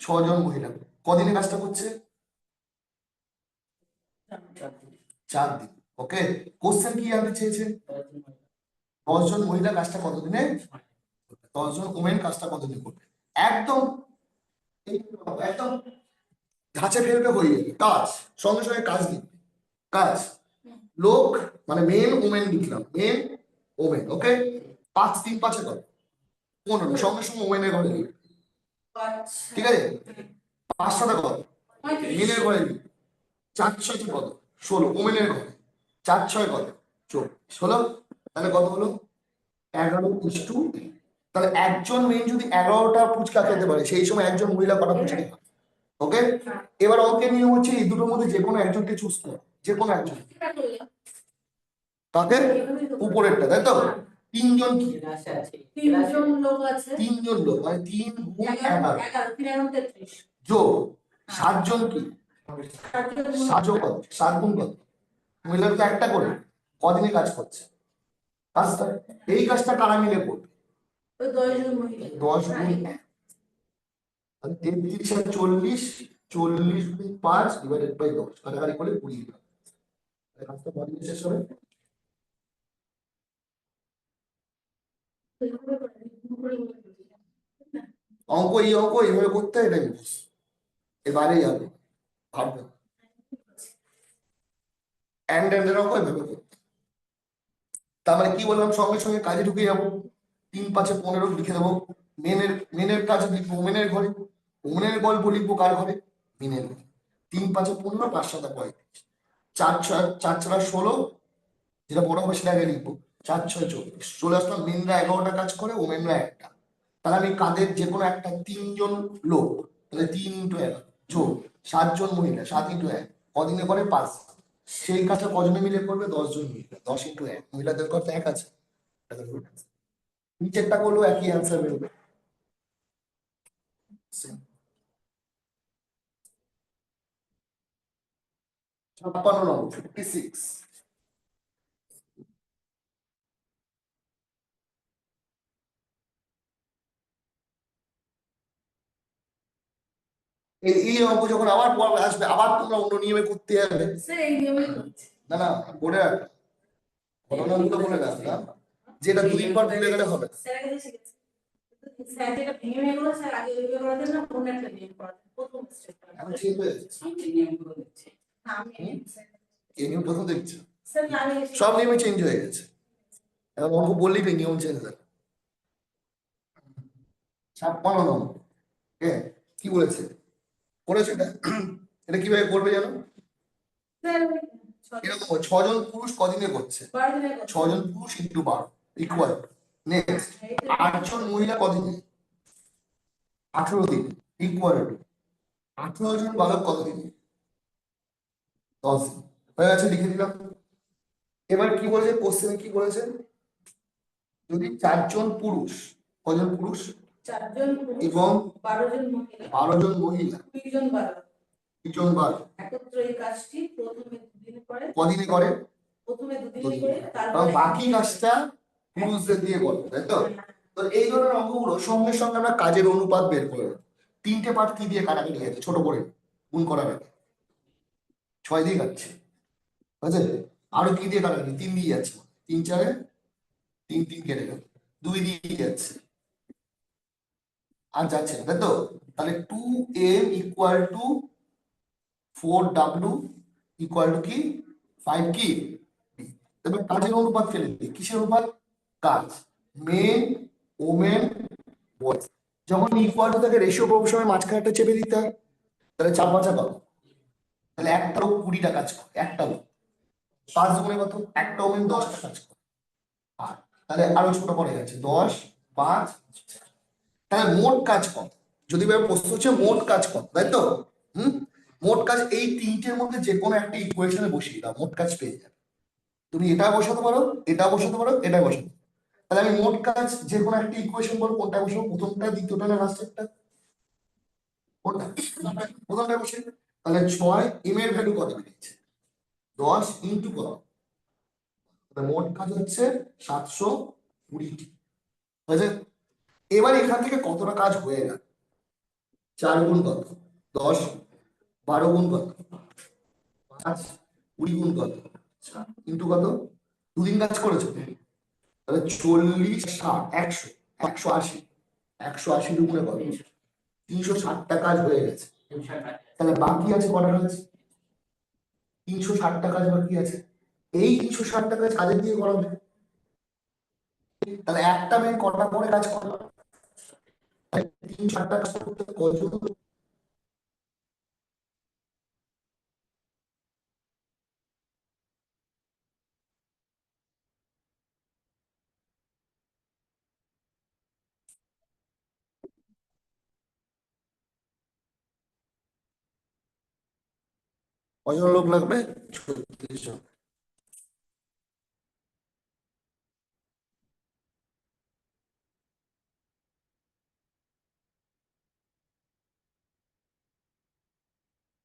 6 জন মহিলা। কদিনে কাজটা করছে? 4 দিন। ওকে, কোশ্চেন কি জানতে চেয়েছে? 10 জন মহিলা কাজটা কতদিনে? 10 জন ওমেন কাজটা কতদিনে করবে? একদম একদম ধাঁচে ফেলবে, হয়ে যাবে কাজ, সঙ্গে সঙ্গে কাজ লিখবে। কাজ, লোক মানে মেন ওমেন লিখলাম, মেন ওমেন। ওকে, 5 3 5 কত? 15, সঙ্গে সঙ্গে ওমেনের ঘরে লিখবে। ঠিক আছে, 5 7 কত? মেনের ঘরে লিখবে। 4 6 কত? 16, ওমেনের ঘরে। 4 6 কত? 16। তাহলে কত হলো? 11:2। তাহলে একজন মেয়ে যদি 11টা ফুচকা খেতে পারে, সেই সময় একজন মহিলা কটা ফুচকা খাবে? ওকে, এবার অঙ্কের নিয়ম হচ্ছে এই দুটোর মধ্যে যে কোনো একজনকে চুজ করো, যে কোনো একজন। তাকে উপরেরটা, তাই তো? 3 জন কি? ক্লাসে আছে। 3 জন লোক আছে। 3 জন লোক মানে 3 গুণ 11 11 3 এবং 33 যোগ 7 জন কি? 7 যোগ কত? 7 গুণ কত? মহিলার তো একটা করে, কদিনে কাজ করছে কাজটা? এই কাজটা কারা মিলে করবে? ওই 10 জন মহিলা। 10 গুণ 1, 33 আর 40, 40 গুণ 5 ডিভাইডেড বাই 10, কাটাকাটি করে 20 দিলাম। কাজটা কদিনে শেষ হবে? অঙ্ক এই অঙ্ক এইভাবে করতে হয়, এটাই বুঝ, এর বাইরে যাবে ভাববে। অ্যান্ড অঙ্ক এইভাবে করতে। তার মানে কি বললাম? সঙ্গে সঙ্গে কাজে ঢুকে যাবো। 3 5 15 লিখে দেবো। মেনের কাজ লিখবো ওমেনের ঘরে, ওমেনের গল্প লিখবো কার ঘরে? মেনের ঘরে। 3 5 15, 5 7 35, 4 6 4 4 16, যেটা বড় হবে সেটা আগে লিখবো। 4 6 24, চলে আসলাম মেনরা 11টা কাজ করে, ওমেনরা একটা। তাহলে আমি কাদের যে কোনো একটা 3 জন লোক, তাহলে 3 × 11 যোগ 7 জন মহিলা, 7 × 1 কদিনে করে? 5। সেই কাজটা কজনে মিলে করবে? 10 জন মিলে। 10 × 1, মহিলাদের কথা 1 আছে, নিচেরটা করলেও একই অ্যান্সার বেরোবে। 56 নম্বর, 56। এই অঙ্ক যখন আবার পড়া আসবে, আবার তোমরা অন্য নিয়মে করতে যাবে। স্যার এই নিয়মই করছে। না না, বলে রাখ, ঘটনাগুলো বলে রাখ না, যেটা 2 দিন পর ভুলে গেলে হবে। স্যার আগে শিখেছে। স্যার যেটা ভেঙে ভেঙে করে স্যার আগে ওইভাবে করাতেন না, কোন একটা নিয়ম করাতেন প্রথম স্টেপ। এখন ঠিক হয়ে যাচ্ছে। আমি নিয়মগুলো দেখছি। আমি এই নিয়ম প্রথম দেখছো? স্যার আমি সব নিয়মে চেঞ্জ হয়ে গেছে। এবার অঙ্ক বললি তো নিয়ম চেঞ্জ হবে। 56 নম্বর কি বলেছে করেছে এটা? এটা কিভাবে করবে জানো? স্যার এরকম 6 জন পুরুষ কদিনে করছে? 12 দিনের কথা। 6 জন পুরুষ ইন্টু 12 ইকুয়াল। নেক্সট 8 জন মহিলা কদিনে? 18 দিন ইকুয়াল টু 18 জন বালক কতদিনে? 10 দিন। হয়ে গেছে, লিখে দিলাম। এবার কি বলেছে কোশ্চেনে, কি বলেছে? যদি 4 জন পুরুষ, কজন পুরুষ 4 জন পুরুষ এবং 12 জন মহিলা 12 জন মহিলা 20 জন বালক 20 জন বালক একত্র এই কাজটি প্রথমে দুদিনে করে, কদিনে করে? প্রথমে দুদিনে দুদিনে। করে কারণ তারপরে বাকি কাজটা পুরুষদের দিয়ে করবে, তাই তো? তো এই ধরনের অঙ্কগুলো সঙ্গে সঙ্গে আমরা কাজের অনুপাত বের করে নেব। 3টে পার্ট কি দিয়ে কাটাকাটি হয়েছে ছোট করে গুণ করার আগে? 6 দিয়ে কাটছে, বুঝলে? আরো কি দিয়ে কাটাকাটি? 3 দিয়ে যাচ্ছে, 3 4 3 3 কেটে গেল, 2 দিয়ে যাচ্ছে, আর যাচ্ছে না, তাই তো? তাহলে 2m equal to 4w equal to কি 5 কি? তবে কাজের অনুপাত ফেলে দিই, কিসের অনুপাত? কাজ, মেন ওমেন বয়েজ। যখন ইকুয়াল টু থাকে রেশিও পাবো সময় মাঝখানেটা চেপে দিতে হয়, তাহলে 4 5 পাবো। তাহলে একটা লোক 20টা কাজ করে, একটা লোক 5 গুণে কত? একটা ওমেন 10টা কাজ করে। আর তাহলে আরো ছোট পড়ে গেছে 10 5, তাহলে মোট কাজ কত? যদি ভাবে প্রশ্ন হচ্ছে মোট কাজ কত, তাই তো? মোট কাজ এই 3টের মধ্যে যে কোনো একটা ইকুয়েশনে বসিয়ে দাও, মোট কাজ পেয়ে যাবে। তুমি এটা বসাতে পারো, এটা বসাতে পারো, এটা বসাতে পারো। তাহলে আমি মোট কাজ যে কোনো একটা ইকুয়েশন বলবো, কোনটা বসাবো? প্রথমটা, দ্বিতীয়টা না লাস্টেরটা? কোনটা? প্রথমটা বসে। তাহলে 6 এম এর ভ্যালু কত বেরিয়েছে? 10 ইন্টু কত? তাহলে মোট কাজ হচ্ছে 720টি, হয়েছে? এবার এখান থেকে কতটা কাজ হয়ে গেল? 4 গুণ কত? 10, 12 গুণ কত? 5, 20 গুণ কত? ইন্টু কত? 2 দিন কাজ করেছো, তাহলে 40 60 100 180, 180 দুগুণে কত? 360টা কাজ হয়ে গেছে। তাহলে বাকি আছে কটা কাজ? 360টা কাজ বাকি আছে। এই 360টা কাজ কাজের দিয়ে করাবে। তাহলে একটা মেয়ে কটা করে কাজ করে? 360টা কাজ করতে কজন? কজন লোক লাগবে? 36 জন।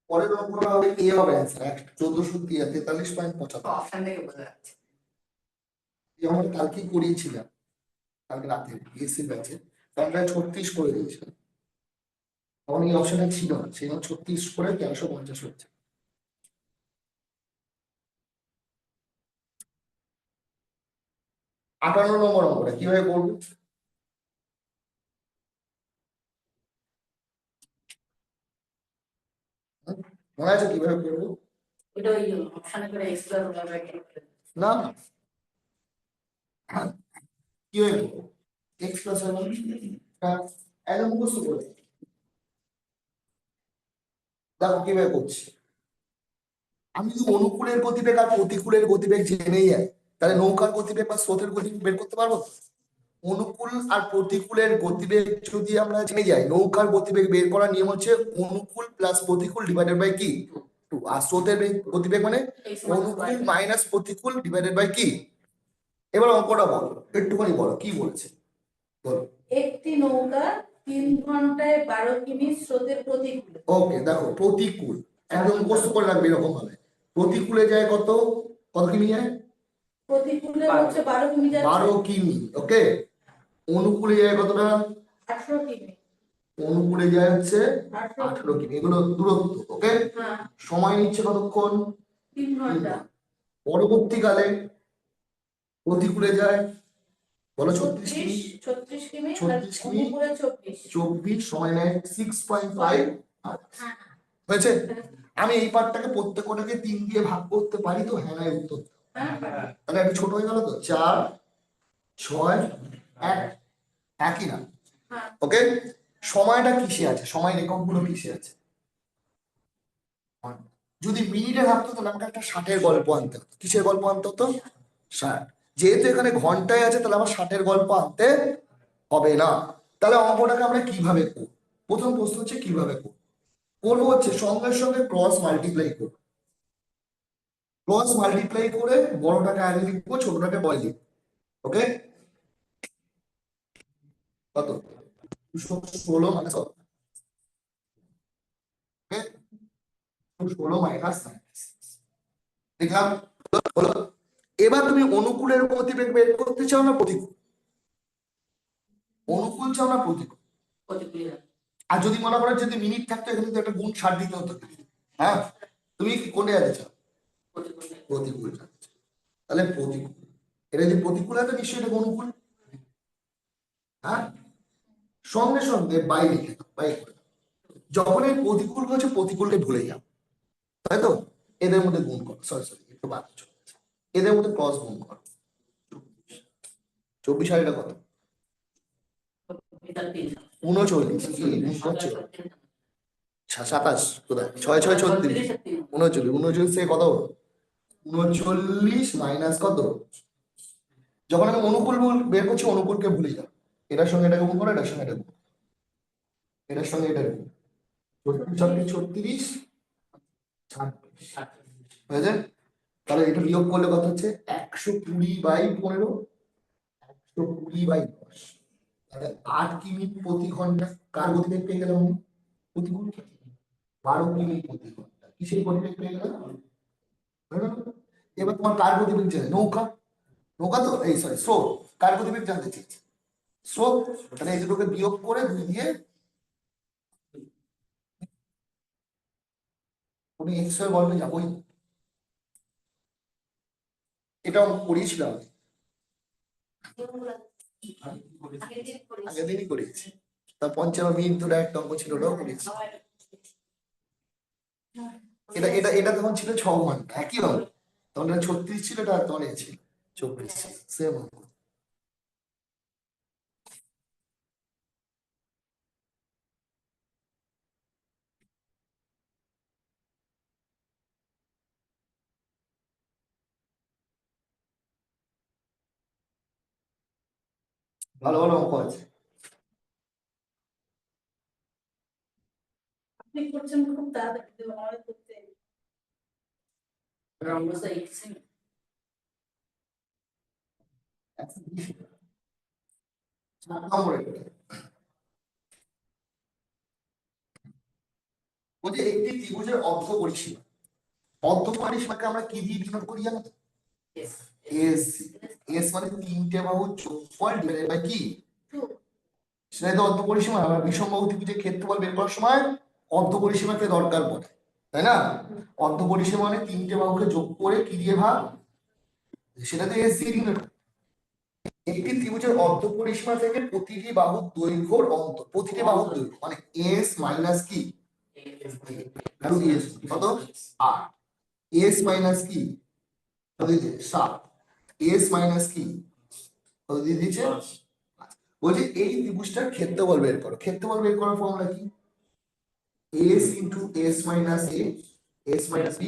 পরের অঙ্কটা হবে এ হবে অ্যান্সার 1443.75। অপশন থেকে বোঝা যাচ্ছে। আমরা কালকে করিয়েছিলাম, কালকে রাতে এসি ব্যাচে আমরা 36 করে দিয়েছিলাম। তখন এই অপশনটা ছিল না, সেই জন্য 36 করে 1350 হচ্ছে। 58 নম্বর অঙ্কটা কিভাবে করবো? মনে আছে কিভাবে করবো? ওটা ওই অপশনে করে এক্সপ্লোর ব্র্যাকেট না না, কিভাবে করবো? এক্স প্লাস একদম মুখস্থ করে দেখো কিভাবে করছি। আমি যদি অনুকূলের গতিবেগ আর প্রতিকূলের গতিবেগ জেনেই যাই, তাহলে নৌকার গতিবেগ বা স্রোতের গতিবেগ বের করতে পারবো। অনুকূল আর প্রতিকূলের গতিবেগ যদি আমরা জেনে যাই, নৌকার গতিবেগ বের করার নিয়ম হচ্ছে অনুকূল প্লাস প্রতিকূল ডিভাইডেড বাই কি 2। আর স্রোতের গতিবেগ মানে অনুকূল মাইনাস প্রতিকূল ডিভাইডেড বাই কি। এবার অঙ্কটা বলো, একটুখানি বলো কি বলেছে বলো। একটি নৌকা 3 ঘন্টায় 12 কিমি স্রোতের প্রতিকূলে। ওকে, দেখো প্রতিকূল একদম মুখস্থ করে রাখবে এরকম ভাবে। প্রতিকূলে যায় কত? কত কিমি যায়? প্রতিকূলে হচ্ছে 12 কিমি যাচ্ছে। 12 কিমি। ওকে, অনুকূলে যায় কতটা? 18 কিমি। অনুকূলে যায় হচ্ছে 18 18 কিমি। এগুলো দূরত্ব। ওকে, হ্যাঁ সময় নিচ্ছে কতক্ষণ? 3 ঘন্টা। পরবর্তীকালে প্রতিকূলে যায় বলো 36 কিমি। 36 কিমি আর 36 কিমি। অনুকূলে 24। 24 সময় নেয় 6.5। হ্যাঁ হয়েছে? আমি এই পার্টটাকে প্রত্যেকটাকে 3 দিয়ে ভাগ করতে পারি তো? হ্যাঁ না উত্তর। হ্যাঁ তাহলে একটু ছোট হয়ে গেল তো, 4 6 1 একই না হ্যাঁ। ওকে সময়টা কিসে আছে সময় এককগুলো কিসে আছে যদি মিনিটে ভাবতো তাহলে আমাকে একটা 60-এর গল্প আনতে হতো কিসের গল্প আনতে হতো 60 যেহেতু এখানে ঘন্টায় আছে তাহলে আমার 60-এর গল্প আনতে হবে না তাহলে অঙ্কটাকে আমরা কিভাবে করব প্রথম প্রশ্ন হচ্ছে কিভাবে করব করবো হচ্ছে সঙ্গে সঙ্গে ক্রস মাল্টিপ্লাই করবো ক্রস মাল্টিপ্লাই করে বড়টাকে আগে লিখবো ছোটটাকে পরে লিখবো ওকে কত 216 মানে কত ওকে 216 মাইনাস দেখলাম হলো এবার তুমি অনুকূলের গতিবেগ বের করতে চাও না প্রতিকূল অনুকূল চাও না প্রতিকূল প্রতিক্রিয়া আর যদি মনে করো যদি মিনিট থাকতো এখানে তো একটা গুণ 60 দিতে হতো হ্যাঁ তুমি কোনটা যেতে চাও প্রতিক্রিয়া প্রতিকূল যেতে চাও। তাহলে প্রতিকূল এটা যদি প্রতিকূল হয় তো নিশ্চয়ই এটা অনুকূল হ্যাঁ সঙ্গে সঙ্গে বাই লিখে দাও বাই করে দাও। যখন এই প্রতিকূল হচ্ছে প্রতিকূলকে ভুলে যাও তাই তো এদের মধ্যে গুণ করো সরি একটু বাদ চলে গেছে। এদের মধ্যে ক্রস গুণ করো 24 আর এটা কত এটা 3 39 কি গুণ করছো 27 কোথায় 6 6 36 39 39 সে কত 39 মাইনাস কত যখন আমি অনুকূল বের করছি অনুকূলকে ভুলে যাও এটার সঙ্গে এটাকে গুণ করো এটার সঙ্গে এটা গুণ এটার সঙ্গে এটা গুণ 36 36 হয়েছে তাহলে এটা বিয়োগ করলে কত হচ্ছে 120/15 120/10 তাহলে 8 কিমি প্রতি ঘন্টা কার গতিবেগ পেয়ে গেলাম আমি? প্রতিকূল 12 কিমি প্রতি ঘন্টা কিসের গতিবেগ পেয়ে গেলাম হয়ে গেল? এবার তোমার কার গতিবেগ জানে নৌকা নৌকা তো এই সরি স্রোত কার গতিবেগ জানতে চেয়েছি স্রোত তাহলে এই দুটোকে বিয়োগ করে 2 দিয়ে তুমি এক্স এর গল্পে যাবোই এটা আমি করিয়েছিলাম আগের দিনই করিয়েছি তা 55 মিনিট ধরে একটা অঙ্ক ছিল ওটাও করিয়েছি এটা এটা এটা তখন ছিল 6 ঘন্টা একই অঙ্ক তখন এটা 36 ছিল এটা তখন এ ছিল 24 সেম অঙ্ক ভালো ভালো অঙ্ক আছে আপনি করছেন খুব তাড়াতাড়ি কিন্তু আমাদের করতে আমরা তো এক্সেম বলছে একটি ত্রিভুজের অর্ধ পরিসীমা অর্ধ পরিসীমাকে আমরা কি দিয়ে ডিনোট করি জানো তো এস এস এস মানে তিনটে বাহুর যোগফল ডিভাইডেড বাই কি সেটাই তো অর্ধ পরিসীমা আমরা বিষমবাহু ত্রিভুজের ক্ষেত্রফল বের করার সময় অর্ধ পরিসীমাকে দরকার পড়ে তাই না অর্ধ পরিসীমা মানে তিনটে বাহুকে যোগ করে কি দিয়ে ভাগ সেটা তো এস দিয়ে ডিনোট একটি ত্রিভুজের অর্ধ পরিসীমা থেকে প্রতিটি বাহুর দৈর্ঘ্যর অন্তর প্রতিটি বাহুর দৈর্ঘ্য মানে এস মাইনাস কি কারণ এস কত 8 এস মাইনাস কি কত দিয়েছে 7 এস মাইনাস কি কত দিয়ে দিয়েছে বলছে এই ত্রিভুজটার ক্ষেত্রফল বের করো ক্ষেত্রফল বের করার ফর্মুলা কি s into s minus a s minus b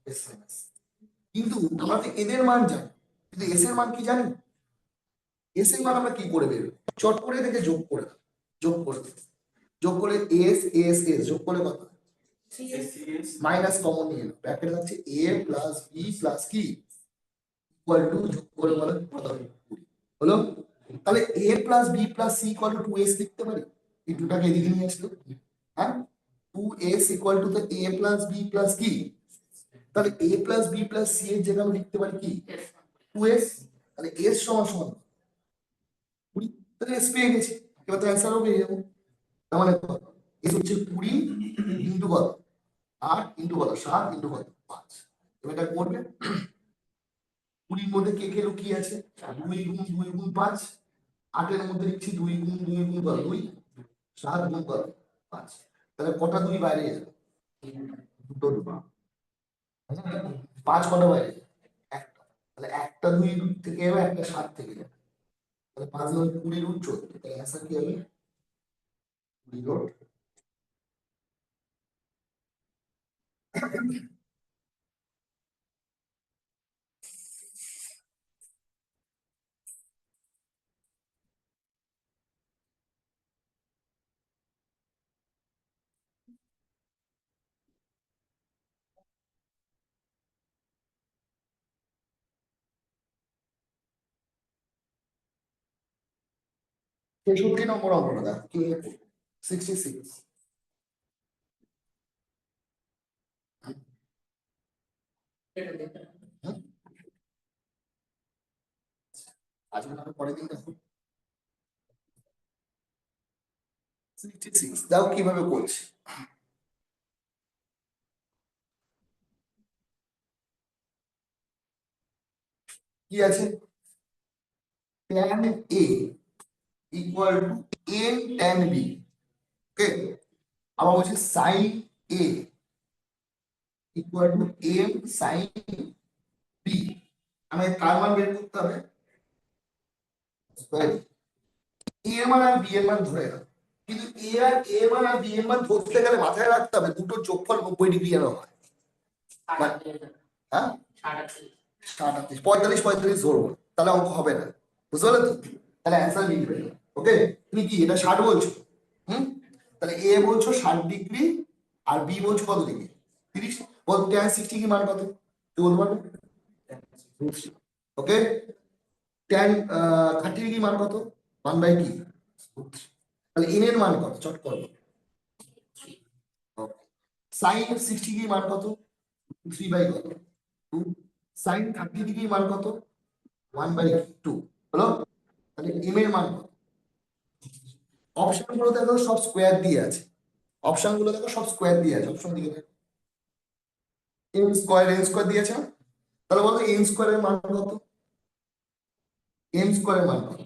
s minus কিন্তু আমরা তো এদের মান জানি কিন্তু এস এর মান কি জানি এস এর মান আমরা কি করে বের করব? চট করে এটাকে যোগ করে দাও যোগ করে দাও যোগ করলে এস এস এস যোগ করলে কত মাইনাস কমন নিয়ে নাও ব্র্যাকেটে থাকছে এ প্লাস বি প্লাস কি ইকুয়াল টু যোগ করে বলো কত হবে? 20 হলো তাহলে এ plus B plus C equal to 2s লিখতে পারি এই দুটাকে এদিকে নিয়ে আসলো হ্যাঁ 2s equal to a plus B plus কি তাহলে এ প্লাস বি প্লাস সি এর জায়গায় আমি লিখতে পারি কি 2s তাহলে s সমান সমান 20 তাহলে s পেয়ে গেছি এবার তো অ্যান্সারও পেয়ে যাবো তার মানে s হচ্ছে 20 ইনটু কত 8 ইনটু কত 7 ইনটু কত 5 এবার এটা করবে 20 মধ্যে কে কে লুকিয়ে আছে 2 গুণ 2 গুণ 5 8 এর মধ্যে লিখছি 2 গুণ 2 গুণ কত 2 7 গুণ কত 5 তাহলে কটা 2 বাইরে যাবে দুটো 2 5 কটা বাইরে যাবে একটা তাহলে একটা 2 থেকে যাবে একটা 7 থেকে যাবে তাহলে 5 × 20 √14, তাহলে অ্যান্সার কি হবে 20 √। ছেষট্টি নম্বর অঙ্কটা কি 66। এটা দেখতে আজকে না পরের দিন দেখো 66 দাও কিভাবে করছি। কি আছে tan a equal to n tan b, ওকে। আবার বলছি sin a equal to m sin b। আমি কার মান বের করতে হবে a এর মান আর b এর মান ধরে নাও, কিন্তু a আর a মান আর b এর মান ধরতে গেলে মাথায় রাখতে হবে দুটোর যোগফল 90 ডিগ্রি যেন হয়। হ্যাঁ 38 45 45 ধরবো, তাহলে অঙ্ক হবে না, বুঝতে পারলে তো? তাহলে অ্যান্সার লিখবে, ওকে। তুমি কি এটা 60 বলছো? হুম, তাহলে এ বলছো 60 ডিগ্রি আর বি বলছো কত ডিগ্রি 30। বল tan 60 কি মান কত তুই বলতে পারবে? ওকে। tan 30 ডিগ্রি মান কত 1 বাই কি, তাহলে n এর মান কত চট করো। sin 60 ডিগ্রি মান কত 3 বাই কত 2। sin 30 ডিগ্রি মান কত 1/2 হলো। তাহলে m এর মান কত? অপশন গুলো দেখো সব স্কোয়ার দিয়ে আছে, অপশন গুলো দেখো সব স্কোয়ার দিয়ে আছে, অপশন দিকে দেখো n স্কোয়ার দিয়েছে না? তাহলে বলো n স্কোয়ারের মান কত, m স্কোয়ারের মান কত?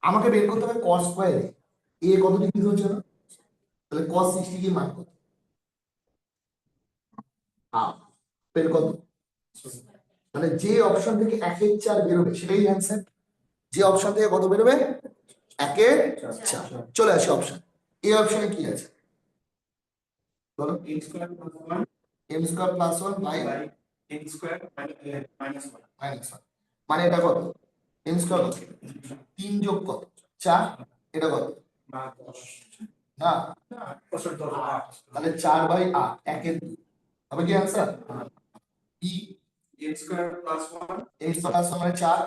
আমাকে বের করতে হবে cos স্কোয়ারে a কত ডিগ্রি হচ্ছে না, তাহলে cos 60 ডিগ্রি মান কত হাফ, বের কত? মানে যে অপশন থেকে 1/4 বেরোবে সেটাই অ্যান্সার। যে অপশন থেকে কত বেরোবে 1/4। চলে আসে অপশন, এই অপশনে কি আছে বলো? n square plus 1 m square plus 1 by by n square minus 1 minus 1, মানে এটা কত m স্কোয়ার কত 3 যোগ কত 4, এটা কত বা 10 না, না 8 তাহলে 4/8 একের 2 হবে কি অ্যান্সার? ই n square plus 1 m square plus 1 মানে 4,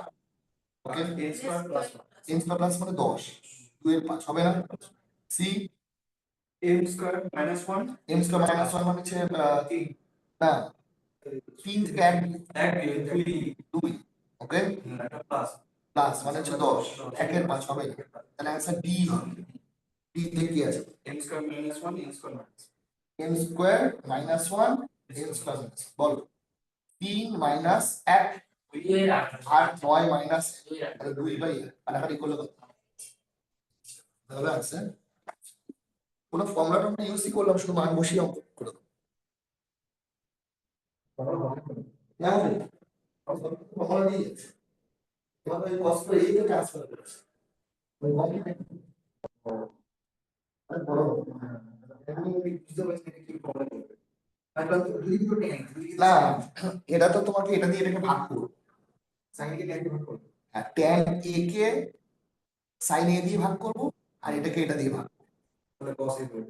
okay. n square plus 1 m square plus মানে 10, 2 এর 5 হবে না। C n square minus 1 m square minus 1 মানে হচ্ছে 3 না 3 থেকে 1 2, ওকে, প্লাস প্লাস মানে হচ্ছে 10, একের 5 হবে না, তাহলে অ্যান্সার ডি হবে। ডি তে কি আছে n square minus 1 n square minus m square minus 1 m square বলো 3 মাইনাস 1 আর 9 মাইনাস 2/8 কাটাকাটি করলে কত হবে আনসার? কোনো ফর্মুলা টর্মুলা ইউজ করলাম, শুধু মান বসিয়ে অঙ্ক করে দেবো। ফর্মুলা দিয়ে যাচ্ছে এভাবে cos করে এই কে ট্রান্সফার করেছে বড় এখন বুঝতে পারছি কি ফর্মুলা করবে। না এটা তো তোমাকে এটা দিয়ে এটাকে ভাগ করো, সাইনকে ট্যান দিয়ে ভাগ করব, হ্যাঁ ট্যান এ কে সাইন এ দিয়ে ভাগ করব আর এটাকে এটা দিয়ে ভাগ করব, তাহলে cos এ করব,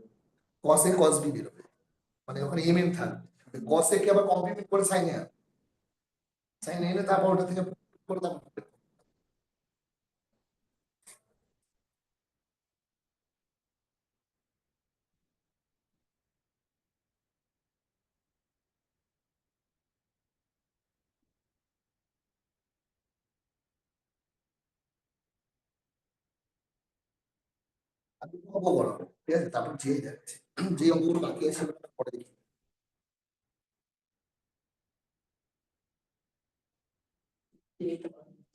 cos এ cos b বেরোবে, মানে ওখানে m n থাকবে, cos এ কে আবার কমপ্লিমেন্ট করে সাইন এ, সাইন এ এনে তারপর ওটা থেকে করে দাও। আমি অঙ্ক করো ঠিক আছে, তারপর যে যাচ্ছে যে অঙ্কগুলো বাকি আছে সেগুলো পরে দেখি।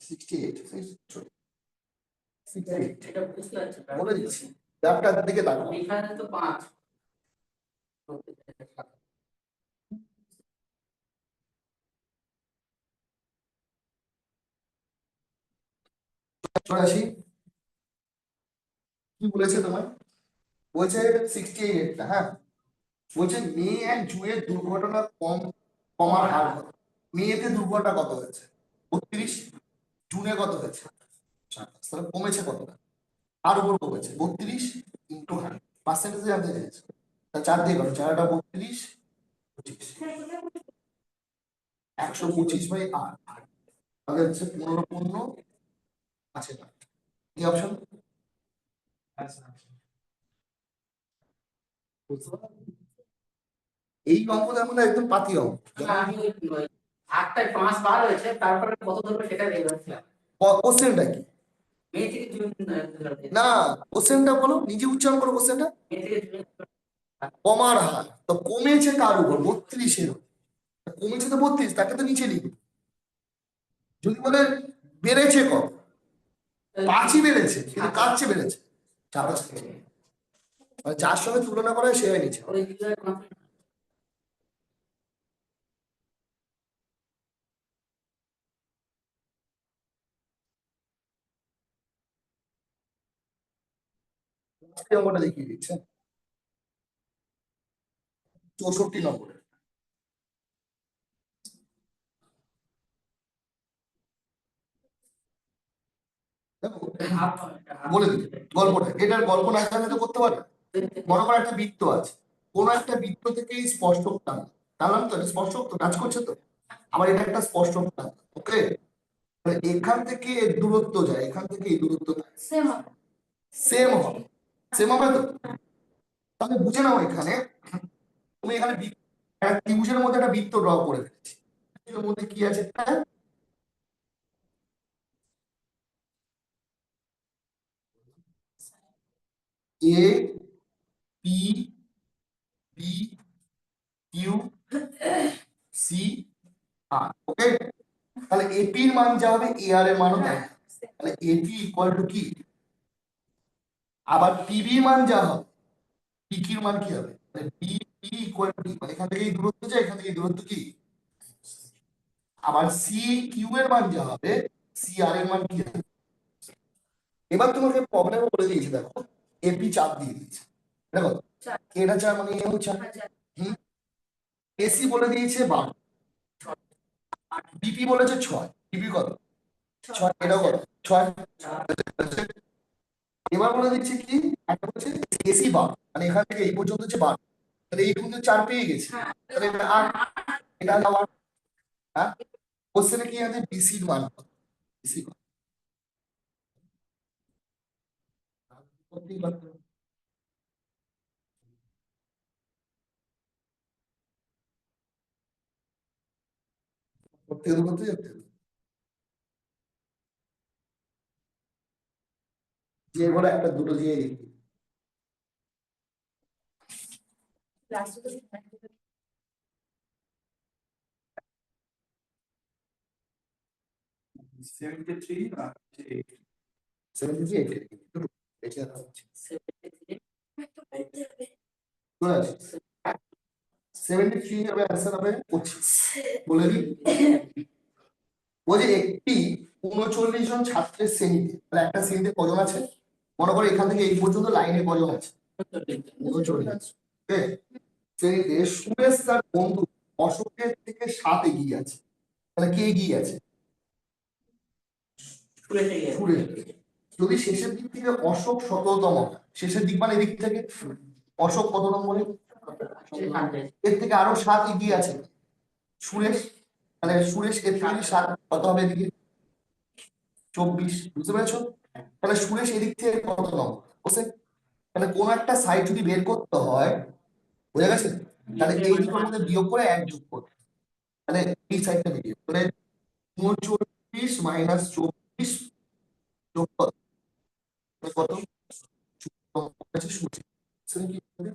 68 এটা বুঝতে পারছি বলে দিচ্ছি, ব্যাপটার দিকে তাকাও। এখানে তো 5 চলে চলে আসি কি বলেছে তোমার, বলছে 68টা, হ্যাঁ বলছে মে অ্যান্ড জুনের দুর্ঘটনা কমার হার কত? মেয়েতে দুর্ঘটনা কত হয়েছে 32, জুনে কত হয়েছে 27, তাহলে কমেছে কতটা, আর উপর কমেছে 32 ইন্টু 100, পার্সেন্টেজ জানতে চাইছে, তা 4 দিয়ে করো, 4টা 32, 25, 125/8, তাহলে হচ্ছে 15 আছে না, কি অপশন? এই অঙ্কটা আমরা একদম পাতি অঙ্ক, আমি ওই 8টায় 5 বার হয়েছে, তারপরে কত ধরবে সেটা দেখছিলাম। কোশ্চেনটা কি? মে থেকে জুন 2023, না, কোশ্চেনটা বলো, নিজে উচ্চারণ করো কোশ্চেনটা। মে থেকে জুন কমার হার তো কমেছে কার উপর, 32-এর উপর। কমেছে তো 32, তাকে তো নিচে লিখবে। যদি বলে বেড়েছে কত, 5ই বেড়েছে, কিন্তু কার চেয়ে বেড়েছে, 27 থেকে। মানে যার সঙ্গে তুলনা করা হয় সে হয় নিচে। ওই জুলাই কমপ্লিট। এই অঙ্কটা দেখিয়ে দিচ্ছে 64 নম্বরে। দেখো, বলে দিই গল্পটা, এটার গল্প না জানলে তো করতে পারে। মনে করো একটা বৃত্ত আছে, কোন একটা বৃত্ত থেকে স্পর্শক টান টানলাম, তো এটা স্পর্শক তো কাজ করছে তো, আবার এটা একটা স্পর্শক টান, ওকে। এখান থেকে এর দূরত্ব যায়, এখান থেকে এই দূরত্ব সেম হবে। সেম হবে, সেম হবে তো। তাহলে বুঝে নাও, এখানে তুমি এখানে একটা ত্রিভুজের মধ্যে একটা বৃত্ত ড্র করে ফেলেছি, এর মধ্যে কি আছে, A P B Q C R, okay. তাহলে এপি এর মান যা হবে এ আর এর মানও তাই, তাহলে এপি ইকুয়াল টু কি, আবার পিবি মান যা হবে পিকির মান কি হবে, পি পি ইকুয়াল টু, মানে এখান থেকে এই দূরত্ব যায়, এখান থেকে এই দূরত্ব কি, আবার সি কিউ এর মান যা হবে সি আর এর মান কি হবে। এবার তোমাকে প্রবলেম বলে দিয়েছে, দেখো এপি চাপ দিয়ে দিয়েছে, দেখো এটা চাপ মানে এও চাপ, হুম, এসি বলে দিয়েছে 12, বিপি বলেছে 6, বিপি কত 6, এটাও কত 6। এবার বলে দিচ্ছে কি, একটা বলছে এসি 12, মানে এখান থেকে এই পর্যন্ত হচ্ছে 12, তাহলে এই পর্যন্ত 4 পেয়ে গেছি, তাহলে এটা 8, এটা আবার, হ্যাঁ কোশ্চেনে কি আছে বিসির মান কত? বিসি কত করতেই পারতো। করতে যেতে হতো। যে বলে একটা দুটো দিয়ে দিই, লাস্টে তো 73 আর 8 78 দুটো বেঁচে আছে, 73 চলে আসে 73 হবে, অ্যান্সার হবে 25, বলে দিই। বলছে একটি 39 জন ছাত্রের শ্রেণীতে, তাহলে একটা শ্রেণীতে কজন আছে, মনে করো এখান থেকে এই পর্যন্ত লাইনে কজন আছে, 39, ঠিক? শ্রেণীতে সুরেশ তার বন্ধু অশোকের থেকে 7 এগিয়ে আছে, তাহলে কে এগিয়ে আছে, শুরু হয়ে গেছে। সুরেশ। যদি শেষের দিক থেকে অশোক 17তম হয়, শেষের দিক মানে এদিক থেকে অশোক কত নম্বরে, এর থেকে আরো 7 এগিয়ে আছে সুরেশ, তাহলে সুরেশ এর থেকে 7 কত হবে এদিকে 24, বুঝতে পেরেছো? তাহলে সুরেশ এদিক থেকে কত নম্বর, বুঝছে? তাহলে কোন একটা সাইড যদি বের করতে হয়, বুঝা গেছে, তাহলে এই দুটোর মধ্যে বিয়োগ করে 1 যোগ করতে, তাহলে এই সাইডটা বেরিয়ে তাহলে 39 মাইনাস 24 যোগ কত, তাহলে কত, আছে সুরেশ, সেটা কি হবে?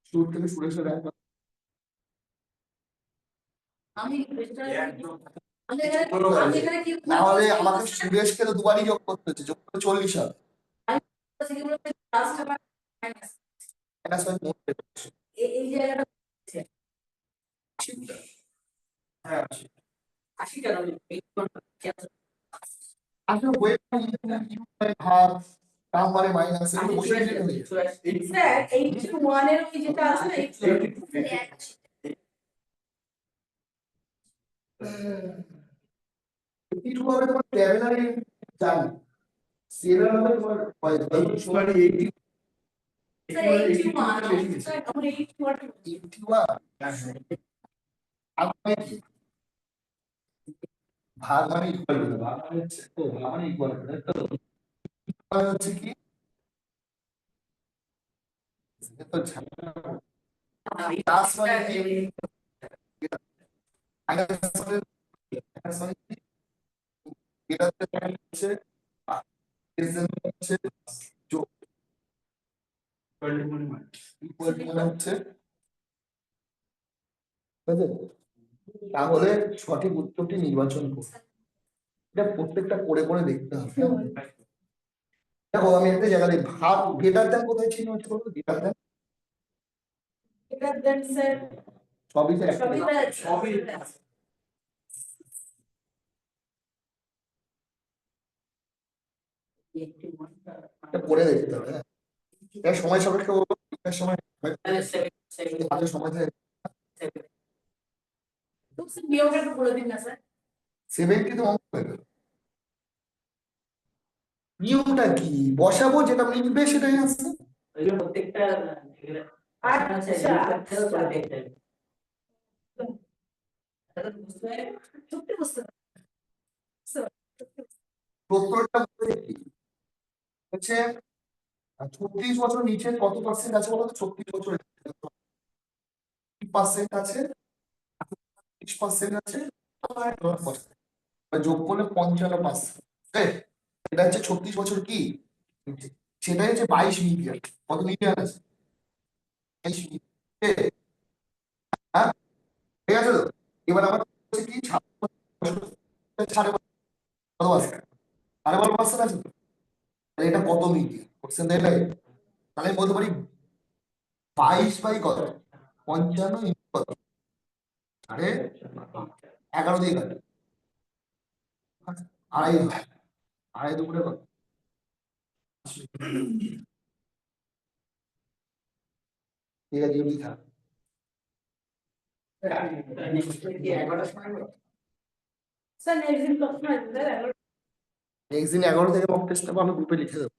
শুরু থেকে সুরেশের rank কত? আমি একদম আমি এখানে কি নাহলে আমাকে সুরেশকে তো দুবারই যোগ করতে হচ্ছে, যোগ করে 40 হবে, লাস্ট আবার মাইনাস এটা সবাই মনে রাখবে। এই জায়গাটা হ্যাঁ আছে। 80 কেন? আসলে ওয়েট ভাগ তার মানে মাইনাস এগুলো বসে দিলে হয়ে যাবে। স্যার 81 এর ওই যেটা আছে না 82 হবে তোমার ট্রাভেলারে জানি সেরা হবে তোমার মানে 80 স্যার 81 স্যার আমরা 81 81 আর মানে কি ভাগ মানে ইকুয়াল টু ভাগ হচ্ছে তো মানে ইকুয়াল তো হচ্ছে কি এটা তো ঝামেলা প্লাস মানে কি মাইনাস মানে মাইনাস মানে কি এটা হচ্ছে এর হচ্ছে যোগ ইকুয়াল টু মানে হচ্ছে বুঝলে? তাহলে সঠিক উত্তরটি নির্বাচন করুন এটা প্রত্যেকটা করে করে দেখতে হবে দেখো আমি একটা জায়গায় ভাগ গ্রেটার দ্যান কোথায় ছিল একটু বলো গ্রেটার দ্যান এটা দেন স্যার সবই তো একটা সবই এটা করে দেখতে হবে হ্যাঁ এটা সময় সাপেক্ষ বলবো এটার সময় হাতে সময় থাকে তো স্যার নিয়মটা একটু বলে দিন না স্যার 70 তো অঙ্ক হয়ে গেল নিয়মটা কি বসাবো যেটা মিলবে সেটাই আসছে প্রত্যেকটা সত্যি বুঝতে স্যার সত্তরটা বলে কি হচ্ছে 36 বছর নিচে কত পার্সেন্ট আছে বলো তো 36 বছর পার্সেন্ট আছে 30% আছে আর 10%। যোগ করলে 55%। এটা হচ্ছে 36 বছর কি সেটা হচ্ছে 22 মিলিয়ন কত মিলিয়ন আছে 22 মিলিয়ন হ্যাঁ ঠিক আছে তো এবার আমার হচ্ছে কি সাড়ে কত পার্সেন্ট সাড়ে 12% আছে তো তাহলে এটা কত মিলিয়ন কোশ্চেন দেখলে তাহলে আমি বলতে পারি 22 বাই কত 55 ইন্টু কত সাড়ে 11 দিয়ে কাটো আড়াই হয় আড়াই দুপুরে কত ঠিক আছে এমনি থাক স্যার নেক্সট দিন কত স্যার নেক্সট দিন 11 থেকে মক টেস্টটা আমি গ্রুপে লিখে দেবো